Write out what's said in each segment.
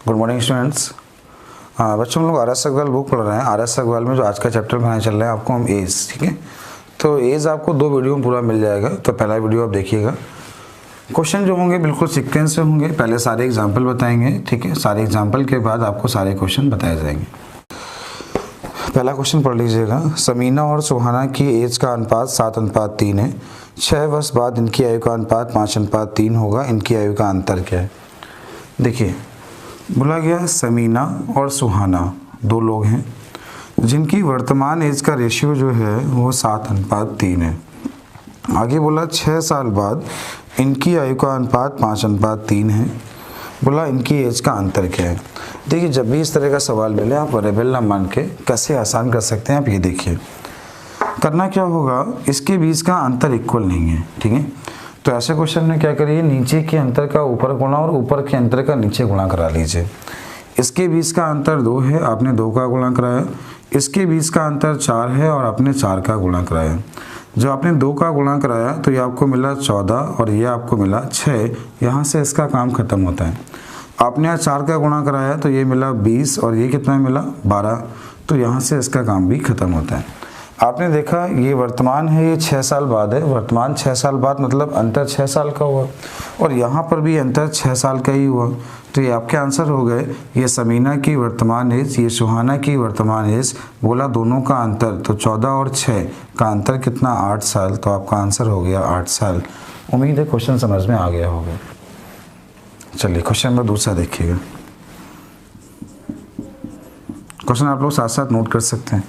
Good morning students. बच्चों हम लोग आर.एस. अग्रवाल बुक पढ़ रहे हैं। आर.एस. अग्रवाल में जो आज का चैप्टर बनाने चल रहे हैं आपको हम एज, ठीक है। तो एज आपको 2 वीडियो में पूरा मिल जाएगा। तो पहला वीडियो आप देखिएगा। क्वेश्चन जो होंगे बिल्कुल सीक्वेंस से होंगे। पहले सारे एग्जाम्पल बताएंगे, ठीक है। सारे एग्जाम्पल के बाद आपको सारे क्वेश्चन बताए जाएंगे। पहला क्वेश्चन पढ़ लीजिएगा। समीना और सुहाना की एज का अनुपात 7:3 है। 6 वर्ष बाद इनकी आयु का अनुपात 5:3 होगा। इनकी आयु का अंतर क्या है? देखिए, बोला गया समीना और सुहाना 2 लोग हैं जिनकी वर्तमान एज का रेशियो जो है वो 7:3 है। आगे बोला 6 साल बाद इनकी आयु का अनुपात 5:3 है। बोला इनकी एज का अंतर क्या है? देखिए, जब भी इस तरह का सवाल मिले आप वेरिएबल ना मान के कैसे आसान कर सकते हैं। आप ये देखिए, करना क्या होगा, इसके बीच का अंतर इक्वल नहीं है, ठीक है। तो ऐसे क्वेश्चन में क्या करिए, नीचे के अंतर का ऊपर गुणा और ऊपर के अंतर का नीचे गुणा करा लीजिए। इसके बीच का अंतर 2 है, आपने 2 का गुणा कराया। इसके बीच का अंतर 4 है और आपने 4 का गुणा कराया। जब आपने 2 का गुणा कराया तो ये आपको मिला 14 और ये आपको मिला 6। यहाँ से इसका काम खत्म होता है। आपने यहाँ 4 का गुणा कराया तो ये मिला 20 और ये कितना मिला 12। तो यहाँ से इसका काम भी खत्म होता है। आपने देखा ये वर्तमान है, ये 6 साल बाद है। वर्तमान 6 साल बाद मतलब अंतर 6 साल का हुआ और यहाँ पर भी अंतर 6 साल का ही हुआ। तो ये आपके आंसर हो गए। ये समीना की वर्तमान एज, ये सुहाना की वर्तमान एज। बोला दोनों का अंतर, तो 14 और 6 का अंतर कितना, 8 साल। तो आपका आंसर हो गया 8 साल। उम्मीद है क्वेश्चन समझ में आ गया होगा। चलिए क्वेश्चन नंबर दूसरा देखिएगा। क्वेश्चन आप लोग साथ साथ नोट कर सकते हैं।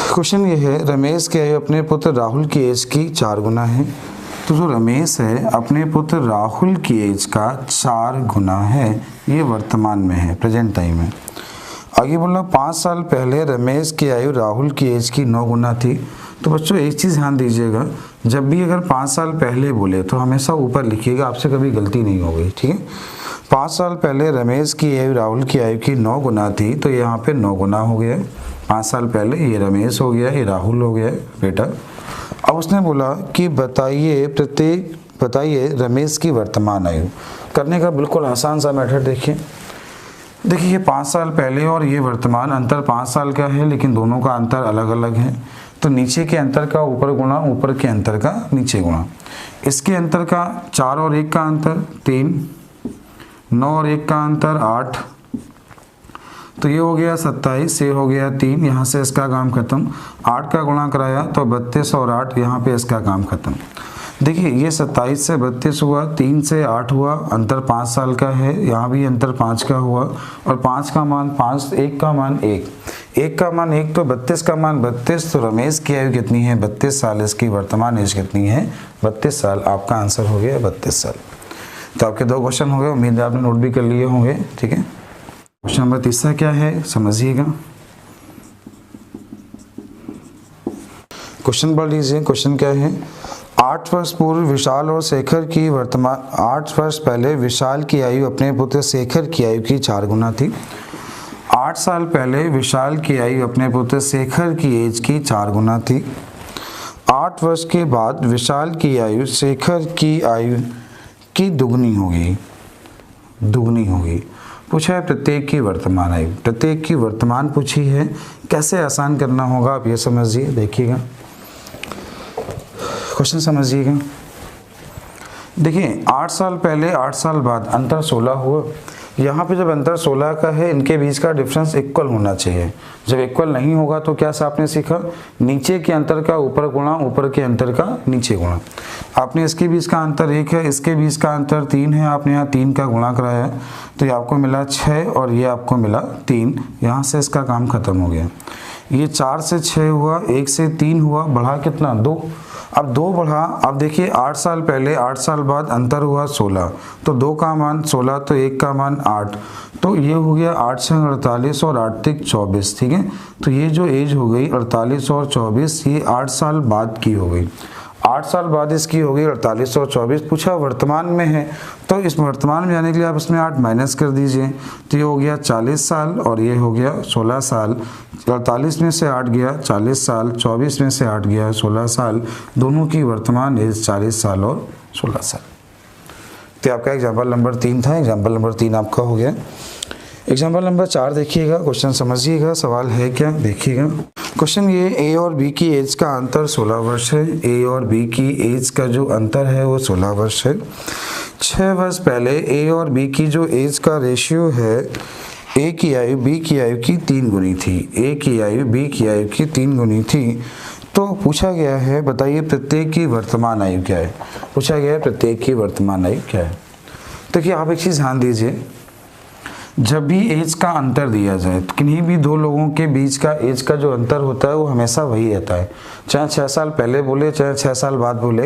क्वेश्चन ये है, रमेश की आयु अपने पुत्र राहुल की एज की 4 गुना है। तो जो रमेश है अपने पुत्र राहुल की एज का 4 गुना है। ये वर्तमान में है, प्रेजेंट टाइम में। आगे बोला 5 साल पहले रमेश की आयु राहुल की एज की 9 गुना थी। तो बच्चों एक चीज़ ध्यान दीजिएगा, जब भी अगर 5 साल पहले बोले तो हमेशा ऊपर लिखिएगा, आपसे कभी गलती नहीं होगी, ठीक है। 5 साल पहले रमेश की आयु राहुल की आयु की 9 गुना थी, तो यहाँ पे 9 गुना हो गया। 5 साल पहले ये रमेश हो गया, ये राहुल हो गया बेटा। अब उसने बोला कि बताइए रमेश की वर्तमान आयु। करने का बिल्कुल आसान सा मेथड देखिए। देखिए ये 5 साल पहले और ये वर्तमान, अंतर 5 साल का है लेकिन दोनों का अंतर अलग अलग है। तो नीचे के अंतर का ऊपर गुणा, ऊपर के अंतर का नीचे गुणा। इसके अंतर का 4 और 1 का अंतर 3, 9 और 1 का अंतर 8। तो ये हो गया 27, ये हो गया 3। यहाँ से इसका काम खत्म। 8 का गुणा कराया तो 32 और 8, यहाँ पे इसका काम खत्म। देखिए ये 27 से 32 हुआ, 3 से 8 हुआ, अंतर 5 साल का है। यहाँ भी अंतर 5 का हुआ और 5 का मान 5, 1 का मान 1, 1 का मान 1, तो 32 का मान 32। तो रमेश की आयु कितनी है, 32 साल। इसकी वर्तमान एज कितनी है, 32 साल। आपका आंसर हो गया 32 साल। तो आपके 2 क्वेश्चन हो गए। उम्मीद है आपने नोट भी कर लिए होंगे, ठीक है। क्वेश्चन नंबर तीसरा क्या है समझिएगा। क्वेश्चन पढ़ लीजिए। क्वेश्चन क्या है, 8 वर्ष पूर्व विशाल और शेखर की वर्तमान 8 वर्ष पहले विशाल की आयु अपने पुत्र शेखर की आयु की 4 गुना थी। 8 साल पहले विशाल की आयु अपने पुत्र शेखर की एज की 4 गुना थी। 8 वर्ष के बाद विशाल की आयु शेखर की आयु की दुगनी होगी। पूछा है प्रत्येक की वर्तमान आयु। प्रत्येक की वर्तमान पूछी है, कैसे आसान करना होगा आप ये समझिए। देखिएगा क्वेश्चन समझिएगा। देखिए 8 साल पहले 8 साल बाद अंतर 16 हुआ। यहाँ पे जब अंतर 16 का है, इनके बीच का डिफरेंस इक्वल होना चाहिए। जब इक्वल नहीं होगा तो क्या आपने सीखा, नीचे के अंतर का ऊपर गुणा, ऊपर के अंतर का नीचे गुणा। आपने इसके बीच का अंतर 1 है, इसके बीच का अंतर 3 है। आपने यहाँ 3 का गुणा कराया तो ये आपको मिला 6 और ये आपको मिला 3। यहाँ से इसका काम खत्म हो गया। ये 4 से 6 हुआ, 1 से 3 हुआ, बढ़ा कितना 2। अब 2 बढ़ा। अब देखिए 8 साल पहले 8 साल बाद अंतर हुआ 16, तो 2 का मान 16, तो 1 का मान 8। तो ये हो गया 8 से 48 और 8 तक 24, ठीक है। तो ये जो एज हो गई 48 और 24, ये 8 साल बाद की हो गई। 8 साल बाद इसकी हो गई 48 और 24। पूछा वर्तमान में है, तो इस वर्तमान में जाने के लिए आप इसमें 8 माइनस कर दीजिए। तो ये हो गया 40 साल और ये हो गया 16 साल। 48 में से 8 गया 40 साल, 24 में से 8 गया 16 साल। दोनों की वर्तमान एज 40 साल और 16 साल। तो आपका एग्जाम्पल नंबर 3 था, एग्जाम्पल नंबर 3 आपका हो गया। एग्जाम्पल नंबर 4 देखिएगा, क्वेश्चन समझिएगा, सवाल है क्या देखिएगा। क्वेश्चन ये, ए और बी की एज का अंतर 16 वर्ष है। ए और बी की एज का जो अंतर है वो 16 वर्ष है। 6 वर्ष पहले ए और बी की जो एज का रेशियो है, ए की आयु बी की आयु की 3 गुनी थी। ए की आयु बी की आयु की 3 गुनी थी। तो पूछा गया है, बताइए प्रत्येक की वर्तमान आयु क्या है। पूछा गया है प्रत्येक की वर्तमान आयु क्या है। तो कि आप एक चीज़ ध्यान दीजिए, जब भी एज का अंतर दिया जाए तो किन्हीं भी दो लोगों के बीच का एज का जो अंतर होता है वो हमेशा वही रहता है। चाहे 6 साल पहले बोले, चाहे 6 साल बाद बोले,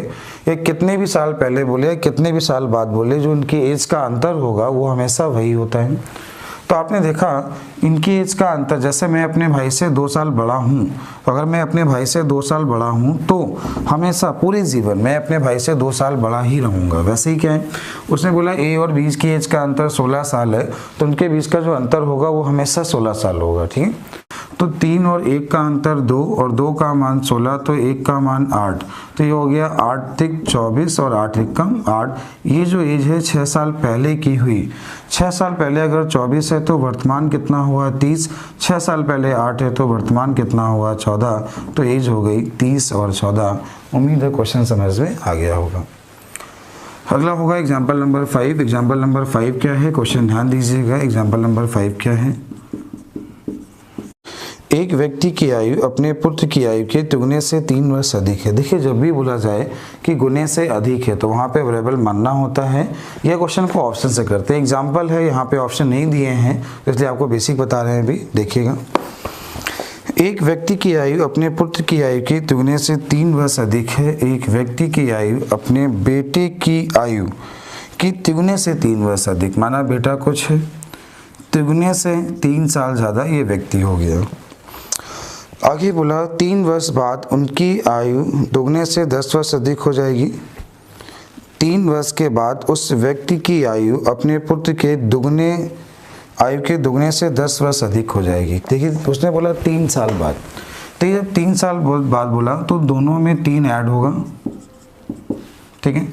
या कितने भी साल पहले बोले या कितने भी साल बाद बोले, जो उनकी एज का अंतर होगा वो हमेशा वही होता है। तो आपने देखा इनकी एज का अंतर, जैसे मैं अपने भाई से 2 साल बड़ा हूँ, अगर मैं अपने भाई से 2 साल बड़ा हूँ तो हमेशा पूरे जीवन मैं अपने भाई से 2 साल बड़ा ही रहूँगा। वैसे ही क्या है, उसने बोला ए और बी की एज का अंतर 16 साल है, तो उनके बीच का जो अंतर होगा वो हमेशा 16 साल होगा। ठीक है, तो 3 और 1 का अंतर 2 और 2 का मान 16, तो 1 का मान 8, तो ये हो गया 8 तिक 24 और 8 एक कम 8। ये जो एज है 6 साल पहले की हुई। 6 साल पहले अगर 24 है तो वर्तमान कितना हुआ 30, 6 साल पहले 8 है तो वर्तमान कितना हुआ 14, तो एज हो गई 30 और 14। उम्मीद है क्वेश्चन समझ में आ गया होगा। अगला होगा एग्जाम्पल नंबर 5। एग्जाम्पल नंबर 5 क्या है, क्वेश्चन ध्यान दीजिएगा। एग्जाम्पल नंबर 5 क्या है, एक व्यक्ति की आयु अपने पुत्र की आयु के दुगने से 3 वर्ष अधिक है। देखिए जब भी बोला जाए कि गुने से अधिक है तो वहाँ पे वेरिएबल मानना होता है। यह क्वेश्चन को ऑप्शन से करते हैं। एग्जाम्पल है, यहाँ पे ऑप्शन नहीं दिए हैं इसलिए आपको बेसिक बता रहे हैं अभी। देखिएगा, एक व्यक्ति की आयु अपने पुत्र की आयु के दुगने से 3 वर्ष अधिक है। एक व्यक्ति की आयु अपने बेटे की आयु की तिगुने से 3 वर्ष अधिक, माना बेटा कुछ है, तिगुने से 3 साल ज़्यादा ये व्यक्ति हो गया। आगे बोला 3 वर्ष बाद उनकी आयु दुगने से 10 वर्ष अधिक हो जाएगी। 3 वर्ष के बाद उस व्यक्ति की आयु अपने पुत्र के दुगने आयु के दुगने से 10 वर्ष अधिक हो जाएगी। देखिए उसने बोला 3 साल बाद, तो ये जब 3 साल बाद बोला तो दोनों में 3 ऐड होगा। ठीक है,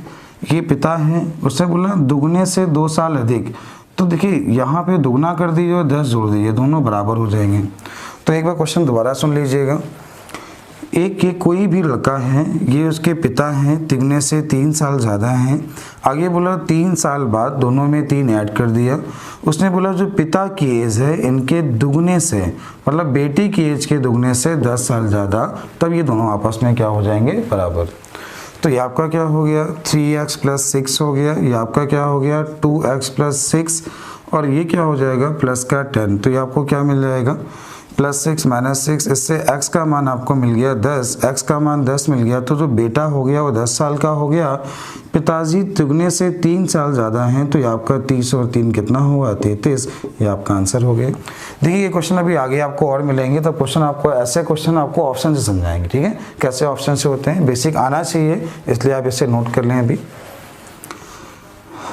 ये पिता है, उसने बोला दुगने से 2 साल अधिक, तो देखिए यहाँ पे दुगना कर दीजिए और 10 जोड़ दीजिए, दोनों बराबर हो जाएंगे। तो एक बार क्वेश्चन दोबारा सुन लीजिएगा। एक ये कोई भी लड़का है, ये उसके पिता हैं, तिगने से 3 साल ज़्यादा हैं। आगे बोला 3 साल बाद दोनों में 3 ऐड कर दिया। उसने बोला जो पिता की एज है इनके दुगने से, मतलब बेटी की एज के दुगने से 10 साल ज़्यादा, तब ये दोनों आपस में क्या हो जाएंगे, बराबर। तो ये आपका क्या हो गया 3x + 6 हो गया, ये आपका क्या हो गया 2x + 6, और ये क्या हो जाएगा प्लस का 10। तो ये आपको क्या मिल जाएगा +6 - 6, इससे x का मान आपको मिल गया 10, x का मान 10 मिल गया, तो जो बेटा हो गया वो 10 साल का हो गया। पिताजी तिगने से 3 साल ज़्यादा हैं, तो ये आपका 30 और 3 कितना हुआ 33, ये आपका आंसर हो गया। देखिए ये क्वेश्चन अभी आगे आपको और मिलेंगे, तो क्वेश्चन आपको ऐसे क्वेश्चन आपको ऑप्शन से समझाएंगे। ठीक है, कैसे ऑप्शन से होते हैं, बेसिक आना चाहिए, इसलिए आप इसे नोट कर लें अभी।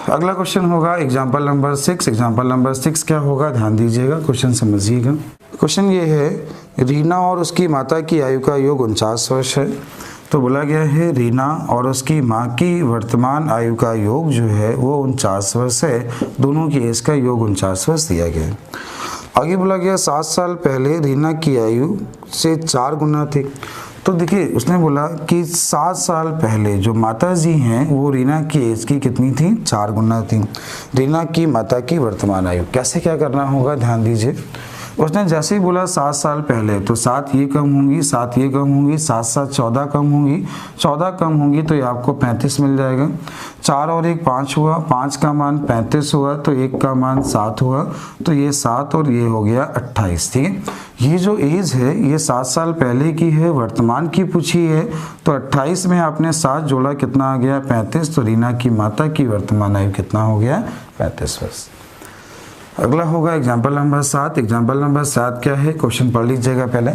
अगला क्वेश्चन होगा एग्जाम्पल नंबर 6। एग्जाम्पल नंबर 6 क्या होगा, ध्यान दीजिएगा, क्वेश्चन समझिएगा। क्वेश्चन ये है, रीना और उसकी माता की आयु का योग 49 वर्ष है। तो बोला गया है रीना और उसकी माँ की वर्तमान आयु का योग जो है वो 49 वर्ष है। दोनों की एज का योग 49 वर्ष दिया गया है। आगे बोला गया 7 साल पहले रीना की आयु से 4 गुना थी। तो देखिए उसने बोला कि 7 साल पहले जो माता जी हैं वो रीना की एज की कितनी थी, 4 गुना थी। रीना की माता की वर्तमान आयु कैसे क्या करना होगा, ध्यान दीजिए। उसने जैसे ही बोला 7 साल पहले, तो 7 ये कम होंगी, 7 ये कम होंगी, 7 7 14 कम होंगी, 14 कम होंगी तो ये आपको 35 मिल जाएगा। 4 और 1 5 हुआ, 5 का मान 35 हुआ, तो 1 का मान 7 हुआ, तो ये 7 और ये हो गया 28। ठीक है, ये जो एज है ये 7 साल पहले की है, वर्तमान की पूछी है, तो 28 में आपने 7 जोड़ा, कितना आ गया 35, तो रीना की माता की वर्तमान आयु कितना हो गया 35 वर्ष। अगला होगा एग्जाम्पल नंबर 7। एग्जाम्पल नंबर 7 क्या है, क्वेश्चन पढ़ लीजिएगा पहले।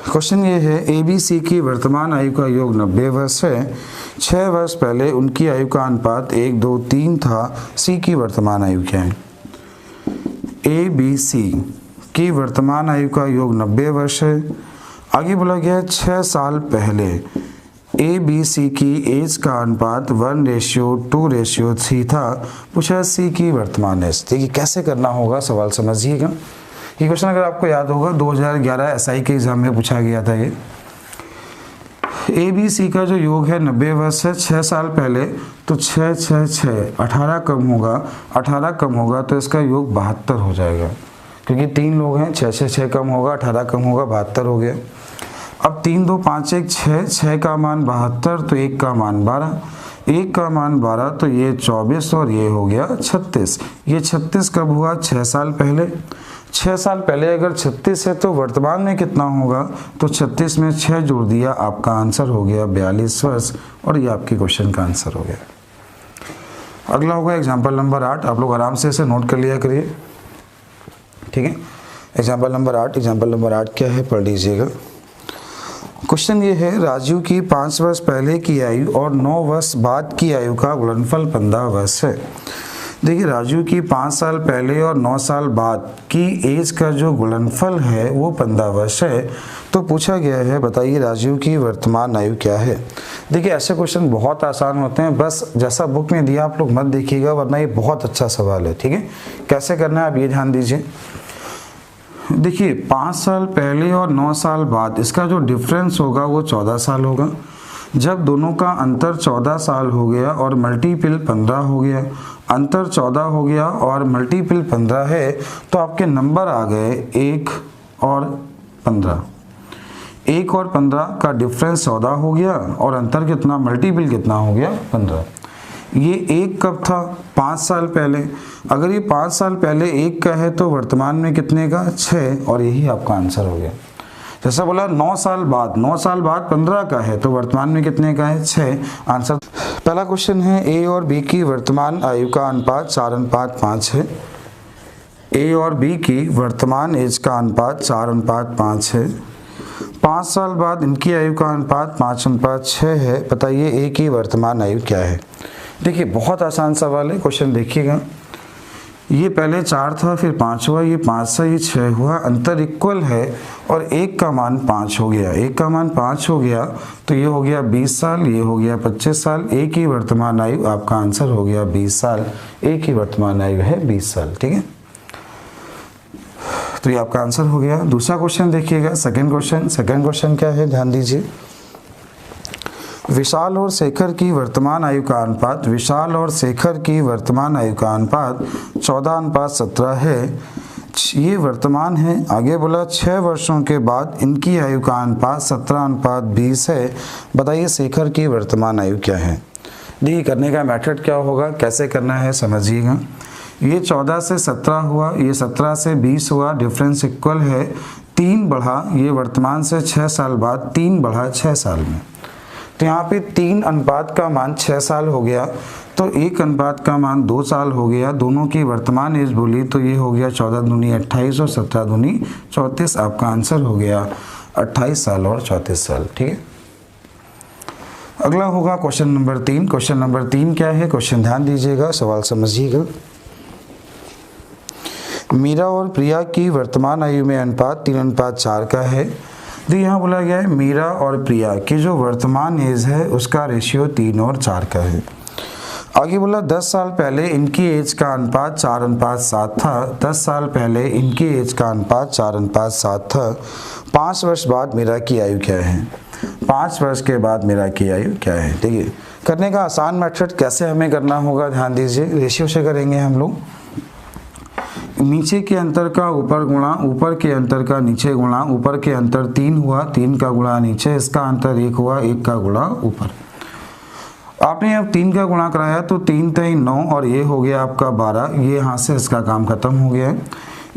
क्वेश्चन ये है, ABC की वर्तमान आयु का योग 90 वर्ष है। 6 वर्ष पहले उनकी आयु का अनुपात 1 2 3 था। C की वर्तमान आयु क्या है। ABC की वर्तमान आयु का योग 90 वर्ष है। आगे बोला गया 6 साल पहले ए बी सी की एज का अनुपात 1:2:3 था। पूछा सी की वर्तमान एज। देखिए कैसे करना होगा, सवाल समझिएगा। ये क्वेश्चन अगर आपको याद होगा 2011 एसआई के एग्जाम में पूछा गया था। ये ए बी सी का जो योग है 90 वर्ष है, 6 साल पहले, तो 6 6 6 18 कम होगा, 18 कम होगा तो इसका योग 72 हो जाएगा, क्योंकि 3 लोग हैं। 6 6 6 कम होगा, 18 कम होगा, 72 हो गया। अब 3 2 5 1 6, 6 का मान 72 तो 1 का मान 12, 1 का मान 12 तो ये 24 और ये हो गया 36। ये 36 कब हुआ? 6 साल पहले। 6 साल पहले अगर 36 है तो वर्तमान में कितना होगा? तो 36 में 6 जोड़ दिया, आपका आंसर हो गया 42 वर्ष, और ये आपके क्वेश्चन का आंसर हो गया। अगला होगा एग्जाम्पल नंबर 8। आप लोग आराम से इसे नोट कर लिया करिए, ठीक है। एग्जाम्पल नंबर 8, एग्जाम्पल नंबर 8 क्या है पढ़ लीजिएगा। क्वेश्चन ये है, राजू की 5 वर्ष पहले की आयु और 9 वर्ष बाद की आयु का गुणनफल 15 वर्ष है। देखिए राजू की 5 साल पहले और 9 साल बाद की एज का जो गुणनफल है वो 15 वर्ष है। तो पूछा गया है, बताइए राजू की वर्तमान आयु क्या है। देखिए ऐसे क्वेश्चन बहुत आसान होते हैं, बस जैसा बुक में दिया आप लोग मत देखिएगा, वरना ये बहुत अच्छा सवाल है, ठीक है। कैसे करना है आप ये ध्यान दीजिए। देखिए 5 साल पहले और 9 साल बाद इसका जो डिफरेंस होगा वो 14 साल होगा। जब दोनों का अंतर 14 साल हो गया और मल्टीपल 15 हो गया, अंतर 14 हो गया और मल्टीपल 15 है, तो आपके नंबर आ गए 1 और 15। 1 और 15 का डिफरेंस 14 हो गया और अंतर कितना, मल्टीपल कितना हो गया, 15। ये 1 कब था? 5 साल पहले। अगर ये 5 साल पहले 1 का है तो वर्तमान में कितने का? 6, और यही आपका आंसर हो गया। जैसा बोला 9 साल बाद, 9 साल बाद 15 का है तो वर्तमान में कितने का है? 6। आंसर पहला क्वेश्चन है, ए और बी की वर्तमान आयु का अनुपात 4:5 है। ए और बी की वर्तमान एज का अनुपात 4:5 है। 5 साल बाद इनकी आयु का अनुपात 5:6 है। बताइए ए की वर्तमान आयु क्या है। देखिए बहुत आसान सवाल है, क्वेश्चन देखिएगा। ये पहले 4 था, फिर 5 हुआ, ये 5 से ये 6 हुआ, अंतर इक्वल है और 1 का मान 5 हो गया। 1 का मान 5 हो गया तो ये हो गया 20 साल, ये हो गया 25 साल। ए की वर्तमान आयु, आपका आंसर हो गया 20 साल। ए की वर्तमान आयु है 20 साल, ठीक है। तो ये आपका आंसर हो गया। दूसरा क्वेश्चन देखिएगा, सेकंड क्वेश्चन क्या है ध्यान दीजिए। विशाल और शेखर की वर्तमान आयु का अनुपात, विशाल और शेखर की वर्तमान आयु का अनुपात 14:17 है। ये वर्तमान है। आगे बोला 6 वर्षों के बाद इनकी आयु का अनुपात 17:20 है। बताइए शेखर की वर्तमान आयु क्या है। देखिए करने का मेथड क्या होगा, कैसे करना है समझिएगा। ये 14 से 17 हुआ, ये 17 से 20 हुआ, डिफरेंस इक्वल है। 3 बढ़ा, ये वर्तमान से 6 साल बाद 3 बढ़ा 6 साल में, तो यहाँ पे 3 अनुपात का मान 6 साल हो गया, तो 1 अनुपात का मान 2 साल हो गया। दोनों की वर्तमान एज बोली तो ये हो गया 14 दूनी 28 और 17 दूनी 34। आपका आंसर हो गया 28 साल और 34 साल, ठीक है। अगला होगा क्वेश्चन नंबर 3। क्वेश्चन नंबर 3 क्या है, क्वेश्चन ध्यान दीजिएगा, सवाल समझिएगा। मीरा और प्रिया की वर्तमान आयु में अनुपात 3:4 का है। देखिए यहाँ बोला गया है मीरा और प्रिया की जो वर्तमान एज है उसका रेशियो 3 और 4 का है। आगे बोला 10 साल पहले इनकी एज का अनुपात 4:7 था। 10 साल पहले इनकी एज का अनुपात 4:7 था। 5 वर्ष बाद मीरा की आयु क्या है। 5 वर्ष के बाद मीरा की आयु क्या है। ठीक है, करने का आसान मेथड कैसे हमें करना होगा ध्यान दीजिए। रेशियो से करेंगे हम लोग। नीचे के अंतर का ऊपर गुणा, ऊपर के अंतर का नीचे गुणा। ऊपर के अंतर 3 हुआ, 3 का गुणा नीचे, इसका अंतर 1 हुआ, 1 का गुणा ऊपर। आपने अब 3 का गुणा कराया तो 3 3 9 और ये हो गया आपका 12। ये यहाँ से इसका काम खत्म हो गया।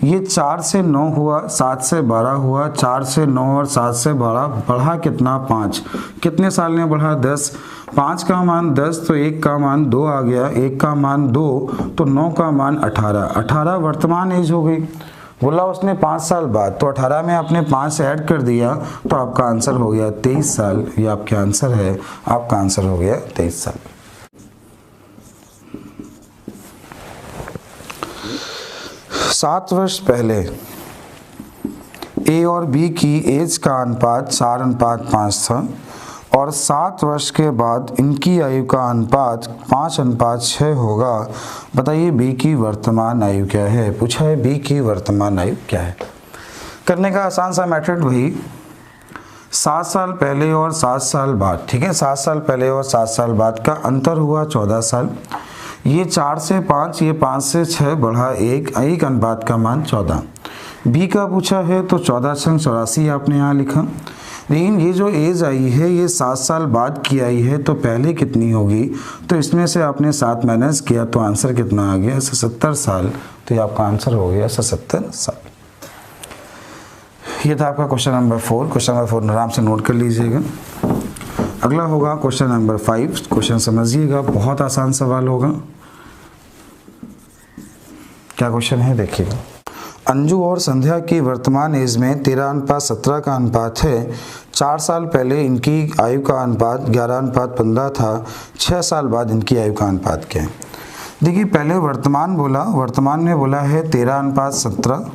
ये 4 से 9 हुआ, 7 से 12 हुआ, 4 से 9 और 7 से 12 बढ़ा कितना 5। कितने साल में बढ़ा 10। 5 का मान 10 तो 1 का मान 2 आ गया, 1 का मान 2 तो 9 का मान 18। 18 वर्तमान एज हो गई। बोला उसने 5 साल बाद, तो 18 में आपने 5 ऐड कर दिया तो आपका आंसर हो गया 23 साल। ये आपका आंसर है, आपका आंसर हो गया 23 साल। सात वर्ष पहले ए और बी की एज का अनुपात 4:5 था। और 7 वर्ष के बाद इनकी आयु का अनुपात 5:6 होगा। बताइए बी की वर्तमान आयु क्या है। पूछा है बी की वर्तमान आयु क्या है। करने का आसान सा मेथड वही 7 साल पहले और 7 साल बाद, ठीक है। 7 साल पहले और 7 साल बाद का अंतर हुआ 14 साल। ये 4 से 5, ये 5 से 6 बढ़ा 1 अनुपात का मान 14। बी का पूछा है तो 14×84 आपने यहाँ लिखा। लेकिन ये जो एज आई है ये 7 साल बाद की आई है, तो पहले कितनी होगी, तो इसमें से आपने 7 माइनस किया तो आंसर कितना आ गया 77 साल। तो ये आपका आंसर हो गया 77 साल। ये था आपका क्वेश्चन नंबर 4। क्वेश्चन नंबर 4 आराम से नोट कर लीजिएगा। अगला होगा क्वेश्चन नंबर 5। क्वेश्चन समझिएगा, बहुत आसान सवाल होगा। क्या क्वेश्चन है देखिएगा। अंजू और संध्या की वर्तमान एज में 13:17 का अनुपात है। 4 साल पहले इनकी आयु का अनुपात 11:15 था। 6 साल बाद इनकी आयु का अनुपात क्या है। देखिए पहले वर्तमान बोला, वर्तमान में बोला है 13:17,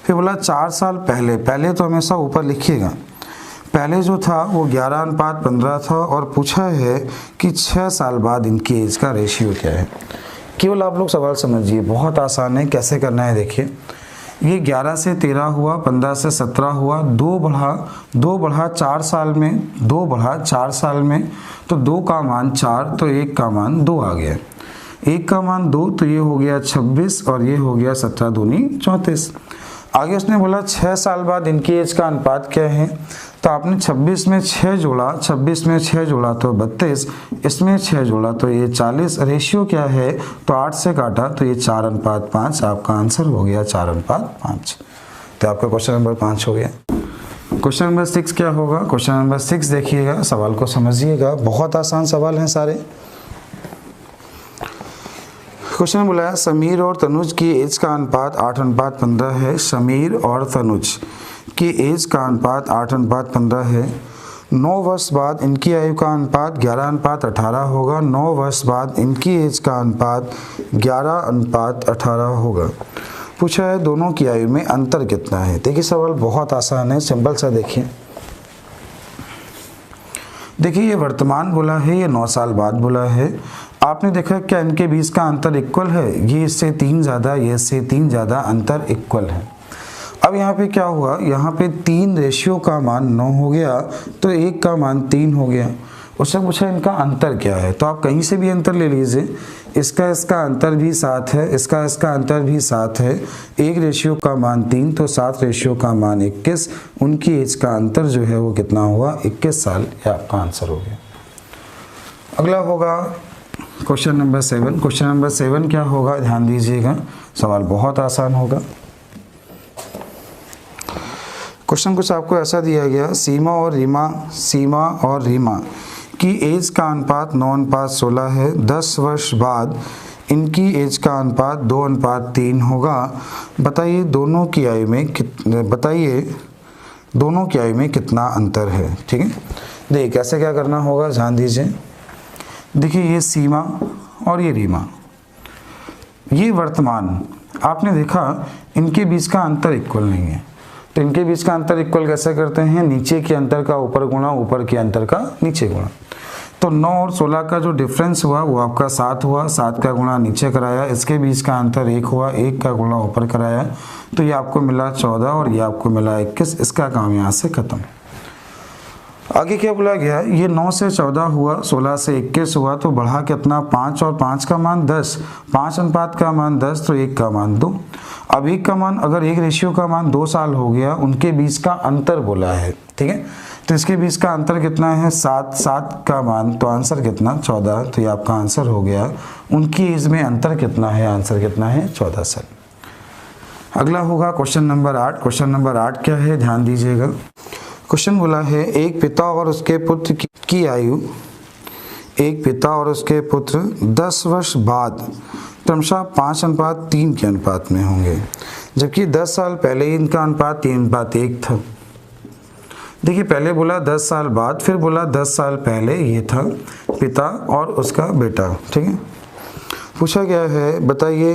फिर बोला 4 साल पहले। पहले तो हमेशा ऊपर लिखिएगा, पहले जो था वो 11:15 था, और पूछा है कि 6 साल बाद इनकी एज का रेशियो क्या है। केवल आप लोग सवाल समझिए, बहुत आसान है। कैसे करना है देखिए, ये 11 से 13 हुआ, 15 से 17 हुआ, 2 बढ़ा 4 साल में, 2 बढ़ा 4 साल में, तो 2 का मान 4, तो 1 का मान 2 आ गया। 1 का मान 2, तो ये हो गया 26 और ये हो गया 17 दूनी 34। आगे उसने बोला 6 साल बाद इनकी एज का अनुपात क्या है, तो आपने 26 में 6 जोड़ा, 26 में 6 जोड़ा तो 32, इसमें 6 जोड़ा तो ये 40। रेशियो क्या है, तो 8 से काटा तो ये 4:5। आपका आंसर हो गया 4:5। तो आपका क्वेश्चन नंबर 5 हो गया। क्वेश्चन नंबर 6 क्या होगा। क्वेश्चन नंबर 6 देखिएगा, सवाल को समझिएगा, बहुत आसान सवाल हैं सारे। क्वेश्चन बोला है समीर और तनुज की एज का अनुपात 8:15 है। समीर और तनुज की एज का अनुपात 8:15 है। 9 वर्ष बाद इनकी आयु का अनुपात 11:18 होगा। 9 वर्ष बाद इनकी एज का अनुपात 11:18 होगा। पूछा है दोनों की आयु में अंतर कितना है। देखिए सवाल बहुत आसान है, सिंपल सा। देखिए ये वर्तमान बोला है, ये 9 साल बाद बोला है। आपने देखा क्या इनके बीच का अंतर इक्वल है, ये इससे 3 ज़्यादा, ये इससे 3 ज़्यादा, अंतर इक्वल है। अब यहाँ पे क्या हुआ, यहाँ पे 3 रेशियो का मान 9 हो गया, तो 1 का मान 3 हो गया। उससे पूछा इनका अंतर क्या है, तो आप कहीं से भी अंतर ले लीजिए। इसका अंतर भी 7 है, इसका अंतर भी 7 है। 1 रेशियो का मान 3, तो 7 रेशियो का मान 21। उनकी एज का अंतर जो है वो कितना हुआ, 21 साल। ये आपका आंसर हो गया। अगला होगा क्वेश्चन नंबर 7। क्वेश्चन नंबर 7 क्या होगा, ध्यान दीजिएगा, सवाल बहुत आसान होगा। क्वेश्चन कुछ आपको ऐसा दिया गया, सीमा और रीमा की एज का अनुपात 9:16 है। 10 वर्ष बाद इनकी एज का अनुपात 2:3 होगा। बताइए दोनों की आयु में कितना अंतर है। ठीक है, देखिए कैसे क्या करना होगा, ध्यान दीजिए। देखिए ये सीमा और ये रीमा, ये वर्तमान, आपने देखा इनके बीच का अंतर इक्वल नहीं है। तो इनके बीच का अंतर इक्वल कैसे करते हैं, नीचे के अंतर का ऊपर गुणा, ऊपर के अंतर का नीचे गुणा। तो 9 और 16 का जो डिफरेंस हुआ वो आपका 7 हुआ। 7 का गुणा नीचे कराया, इसके बीच का अंतर 1 हुआ। 1 का गुणा ऊपर कराया, तो ये आपको मिला 14 और ये आपको मिला 21। इसका काम यहाँ से खत्म। आगे क्या बोला गया, ये 9 से 14 हुआ, 16 से 21 हुआ, तो बढ़ा कितना 5 और 5 का मान 10। 5 अनुपात का मान 10, तो 1 का मान 2। अब 1 का मान, अगर 1 रेशियो का मान 2 साल हो गया, उनके बीच का अंतर बोला है। ठीक है, तो इसके बीच का अंतर कितना है 7। 7 का मान, तो आंसर कितना 14। तो ये आपका आंसर हो गया। उनकी एज में अंतर कितना है, आंसर कितना है 14 साल। अगला होगा क्वेश्चन नंबर 8। क्वेश्चन नंबर 8 क्या है, ध्यान दीजिएगा। क्वेश्चन बोला है एक पिता और उसके पुत्र की आयु, एक पिता और उसके पुत्र 10 वर्ष बाद क्रमशः 5:3 के अनुपात में होंगे, जबकि 10 साल पहले इनका अनुपात 3:1 था। देखिए पहले बोला 10 साल बाद, फिर बोला 10 साल पहले, ये था पिता और उसका बेटा। ठीक है, पूछा गया है बताइए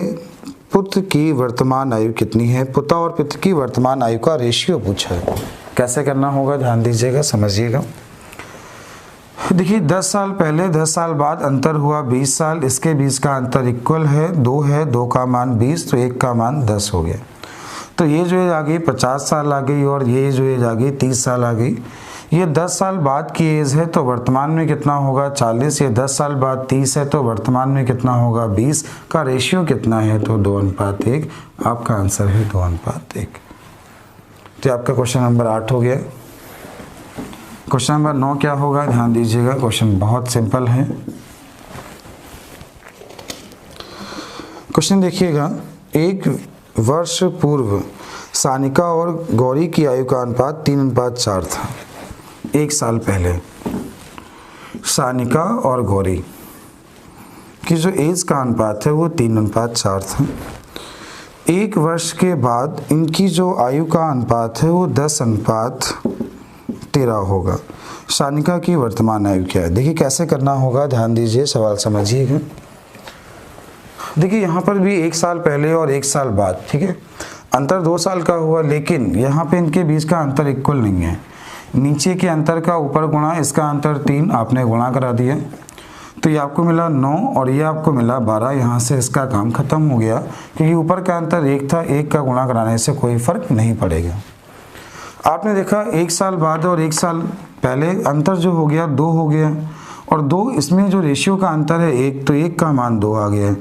पुत्र की वर्तमान आयु कितनी है। पिता और पिता की वर्तमान आयु का रेशियो पूछा है। कैसे करना होगा, ध्यान दीजिएगा, समझिएगा। देखिए 10 साल पहले 10 साल बाद अंतर हुआ 20 साल, इसके बीच का अंतर इक्वल है 2 है, 2 का मान 20 तो 1 का मान 10 हो गया। तो ये जो एज आ गई 50 साल आ गई और ये जो एज आ गई 30 साल आ गई। ये 10 साल बाद की एज है तो वर्तमान में कितना होगा 40। ये 10 साल बाद 30 है तो वर्तमान में कितना होगा 20। का रेशियो कितना है तो 2:1। आपका आंसर है 2:1। तो आपका क्वेश्चन नंबर 8 हो गया। क्वेश्चन नंबर 9 क्या होगा, ध्यान दीजिएगा। क्वेश्चन बहुत सिंपल है। क्वेश्चन देखिएगा, एक वर्ष पूर्व सानिका और गौरी की आयु का अनुपात 3:4 था। एक साल पहले सानिका और गौरी की जो एज का अनुपात है वो 3:4 था। एक वर्ष के बाद इनकी जो आयु का अनुपात है वो 10:13 होगा। सानिका की वर्तमान आयु क्या है। देखिए कैसे करना होगा, ध्यान दीजिए, सवाल समझिएगा। देखिए यहाँ पर भी एक साल पहले और एक साल बाद, ठीक है, अंतर 2 साल का हुआ, लेकिन यहाँ पे इनके बीच का अंतर इक्वल नहीं है। नीचे के अंतर का ऊपर गुणा, इसका अंतर 3, आपने गुणा करा दिया तो ये आपको मिला 9 और ये आपको मिला 12। यहाँ से इसका काम खत्म हो गया क्योंकि ऊपर का अंतर 1 था, 1 का गुणा कराने से कोई फर्क नहीं पड़ेगा। आपने देखा एक साल बाद और एक साल पहले अंतर जो हो गया 2 हो गया, और 2 इसमें जो रेशियो का अंतर है 1, तो 1 का मान 2 आ गया।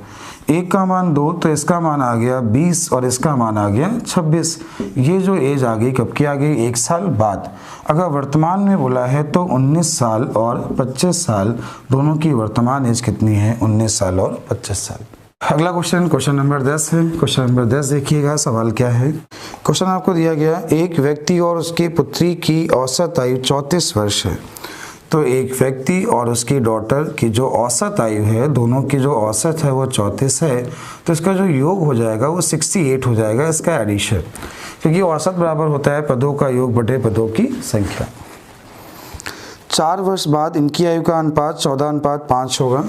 1 का मान 2 तो इसका मान आ गया 20 और इसका मान आ गया 26। ये जो एज आ गई कब की आ गई, 1 साल बाद। अगर वर्तमान में बोला है तो 19 साल और 25 साल, दोनों की वर्तमान एज कितनी है, 19 साल और 25 साल। अगला क्वेश्चन, क्वेश्चन नंबर 10 है। क्वेश्चन नंबर 10 देखिएगा, सवाल क्या है। क्वेश्चन आपको दिया गया, एक व्यक्ति और उसकी पुत्री की औसत आयु 34 वर्ष है। तो एक व्यक्ति और उसकी डॉटर की जो औसत आयु है, दोनों की जो औसत है वो 34 है, तो इसका जो योग हो जाएगा वो 68 हो जाएगा, इसका एडिशन, क्योंकि औसत बराबर होता है पदों का योग बटे पदों की संख्या। 4 वर्ष बाद इनकी आयु का अनुपात 14:5 होगा।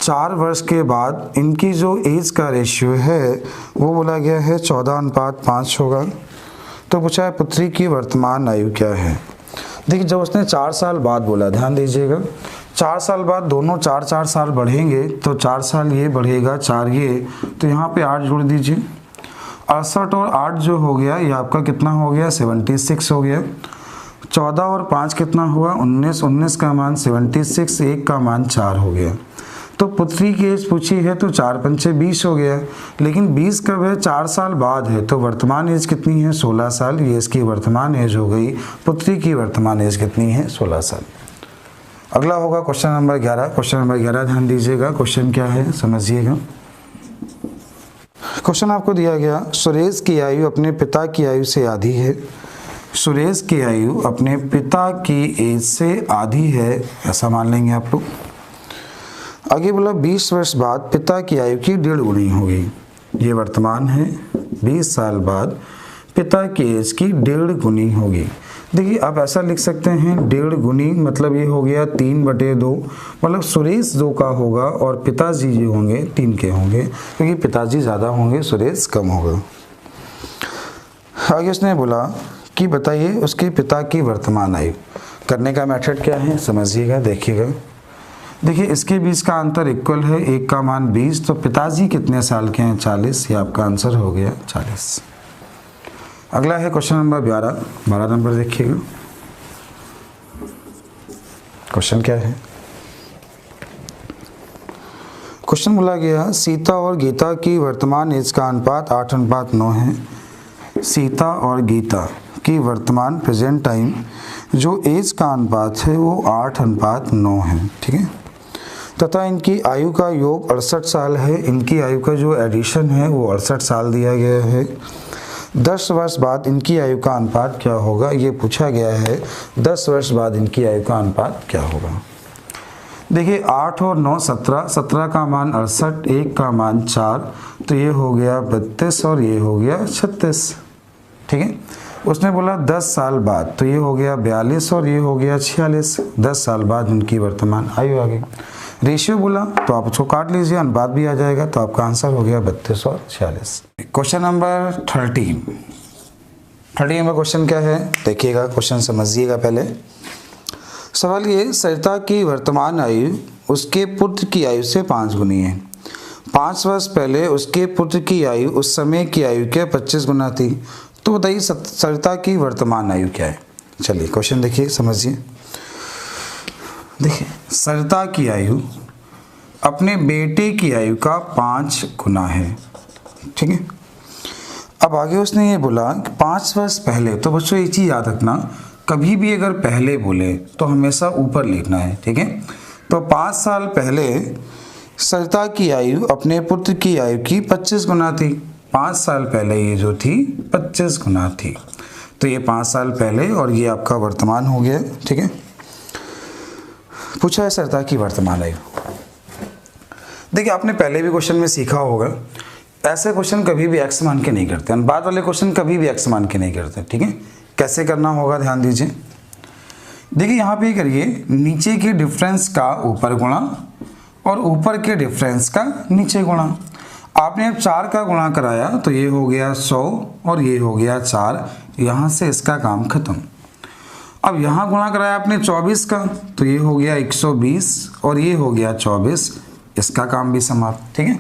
4 वर्ष के बाद इनकी जो एज का रेशियो है वो बोला गया है 14:5 होगा। तो पूछा है पुत्री की वर्तमान आयु क्या है। देखिए जब उसने 4 साल बाद बोला, ध्यान दीजिएगा, 4 साल बाद दोनों 4-4 साल बढ़ेंगे, तो 4 साल ये बढ़ेगा, 4 ये, तो यहाँ पे 8 जोड़ दीजिए। 68 और 8 जो हो गया ये आपका कितना हो गया, 76 हो गया। 14 और 5 कितना हुआ, 19। 19 का मान 76, 1 का मान 4 हो गया। तो पुत्री की एज पूछी है तो 4×5 20 हो गया, लेकिन 20 कब है, 4 साल बाद है, तो वर्तमान एज कितनी है, 16 साल। ये इसकी वर्तमान एज हो गई। पुत्री की वर्तमान एज कितनी है, 16 साल। अगला होगा क्वेश्चन नंबर 11। क्वेश्चन नंबर 11 ध्यान दीजिएगा, क्वेश्चन क्या है समझिएगा। क्वेश्चन आपको दिया गया, सुरेश की आयु अपने पिता की आयु से आधी है। सुरेश की आयु अपने पिता की एज से आधी है, ऐसा मान लेंगे आप लोग। आगे बोला 20 वर्ष बाद पिता की आयु की 1.5 गुनी होगी। ये वर्तमान है, 20 साल बाद पिता की एज की 1.5 गुनी होगी। देखिए आप ऐसा लिख सकते हैं 1.5 गुनी मतलब ये हो गया 3/2, मतलब सुरेश 2 का होगा और पिताजी जो होंगे 3 के होंगे, क्योंकि पिताजी ज़्यादा होंगे, सुरेश कम होगा। आगे उसने बोला कि बताइए उसके पिता की वर्तमान आयु। करने का मेथड क्या है समझिएगा, देखिएगा। देखिए इसके बीच का अंतर इक्वल है, 1 का मान 20, तो पिताजी कितने साल के हैं, 40। ये आपका आंसर हो गया 40। अगला है क्वेश्चन नंबर 12 नंबर देखिएगा। क्वेश्चन क्या है, क्वेश्चन बोला गया सीता और गीता की वर्तमान एज का अनुपात 8:9 है। सीता और गीता की वर्तमान प्रेजेंट टाइम जो एज का अनुपात है वो 8:9 है, ठीक है। तथा इनकी आयु का योग 68 साल है। इनकी आयु का जो एडिशन है वो 68 साल दिया गया है। 10 वर्ष बाद इनकी आयु का अनुपात क्या होगा, ये पूछा गया है। 10 वर्ष बाद इनकी आयु का अनुपात क्या होगा। देखिए 8 और 9 17, 17 का मान 68, 1 का मान 4, तो ये हो गया 32 और ये हो गया 36, ठीक है। उसने बोला 10 साल बाद, तो ये हो गया 42 और ये हो गया 46। 10 साल बाद इनकी वर्तमान आयु आ गई। रेशियो बोला तो आप उसको काट लीजिए, अनुपात भी आ जाएगा, तो आपका आंसर हो गया 32 और 46। क्वेश्चन नंबर 13 में क्वेश्चन क्या है देखिएगा, क्वेश्चन समझिएगा पहले। सवाल ये, सरिता की वर्तमान आयु उसके पुत्र की आयु से 5 गुनी है। 5 वर्ष पहले उसके पुत्र की आयु उस समय की आयु के 25 गुना थी। तो बताइए सरिता की वर्तमान आयु क्या है। चलिए क्वेश्चन देखिए, समझिए। देखिए, सरिता की आयु अपने बेटे की आयु का 5 गुना है, ठीक है। अब आगे उसने ये बोला कि 5 वर्ष पहले, तो बच्चों ये चीज़ याद रखना, कभी भी अगर पहले बोले तो हमेशा ऊपर लिखना है, ठीक है। तो 5 साल पहले सरिता की आयु अपने पुत्र की आयु की 25 गुना थी। 5 साल पहले ये जो थी 25 गुना थी। तो ये 5 साल पहले और ये आपका वर्तमान हो गया, ठीक है। पूछा है सरिता की वर्तमान आयु। देखिए, आपने पहले भी क्वेश्चन में सीखा होगा, ऐसे क्वेश्चन कभी भी एक्स मान के नहीं करते, अनुपात वाले क्वेश्चन कभी भी एक्स मान के नहीं करते, ठीक है। कैसे करना होगा ध्यान दीजिए। देखिए यहाँ पे करिए, नीचे के डिफरेंस का ऊपर गुणा और ऊपर के डिफरेंस का नीचे गुणा। आपने अब 4 का गुणा कराया तो ये हो गया 100 और ये हो गया 4, यहाँ से इसका काम खत्म। अब यहाँ गुणा कराया आपने 24 का तो ये हो गया 120 और ये हो गया 24, इसका काम भी समाप्त, ठीक है।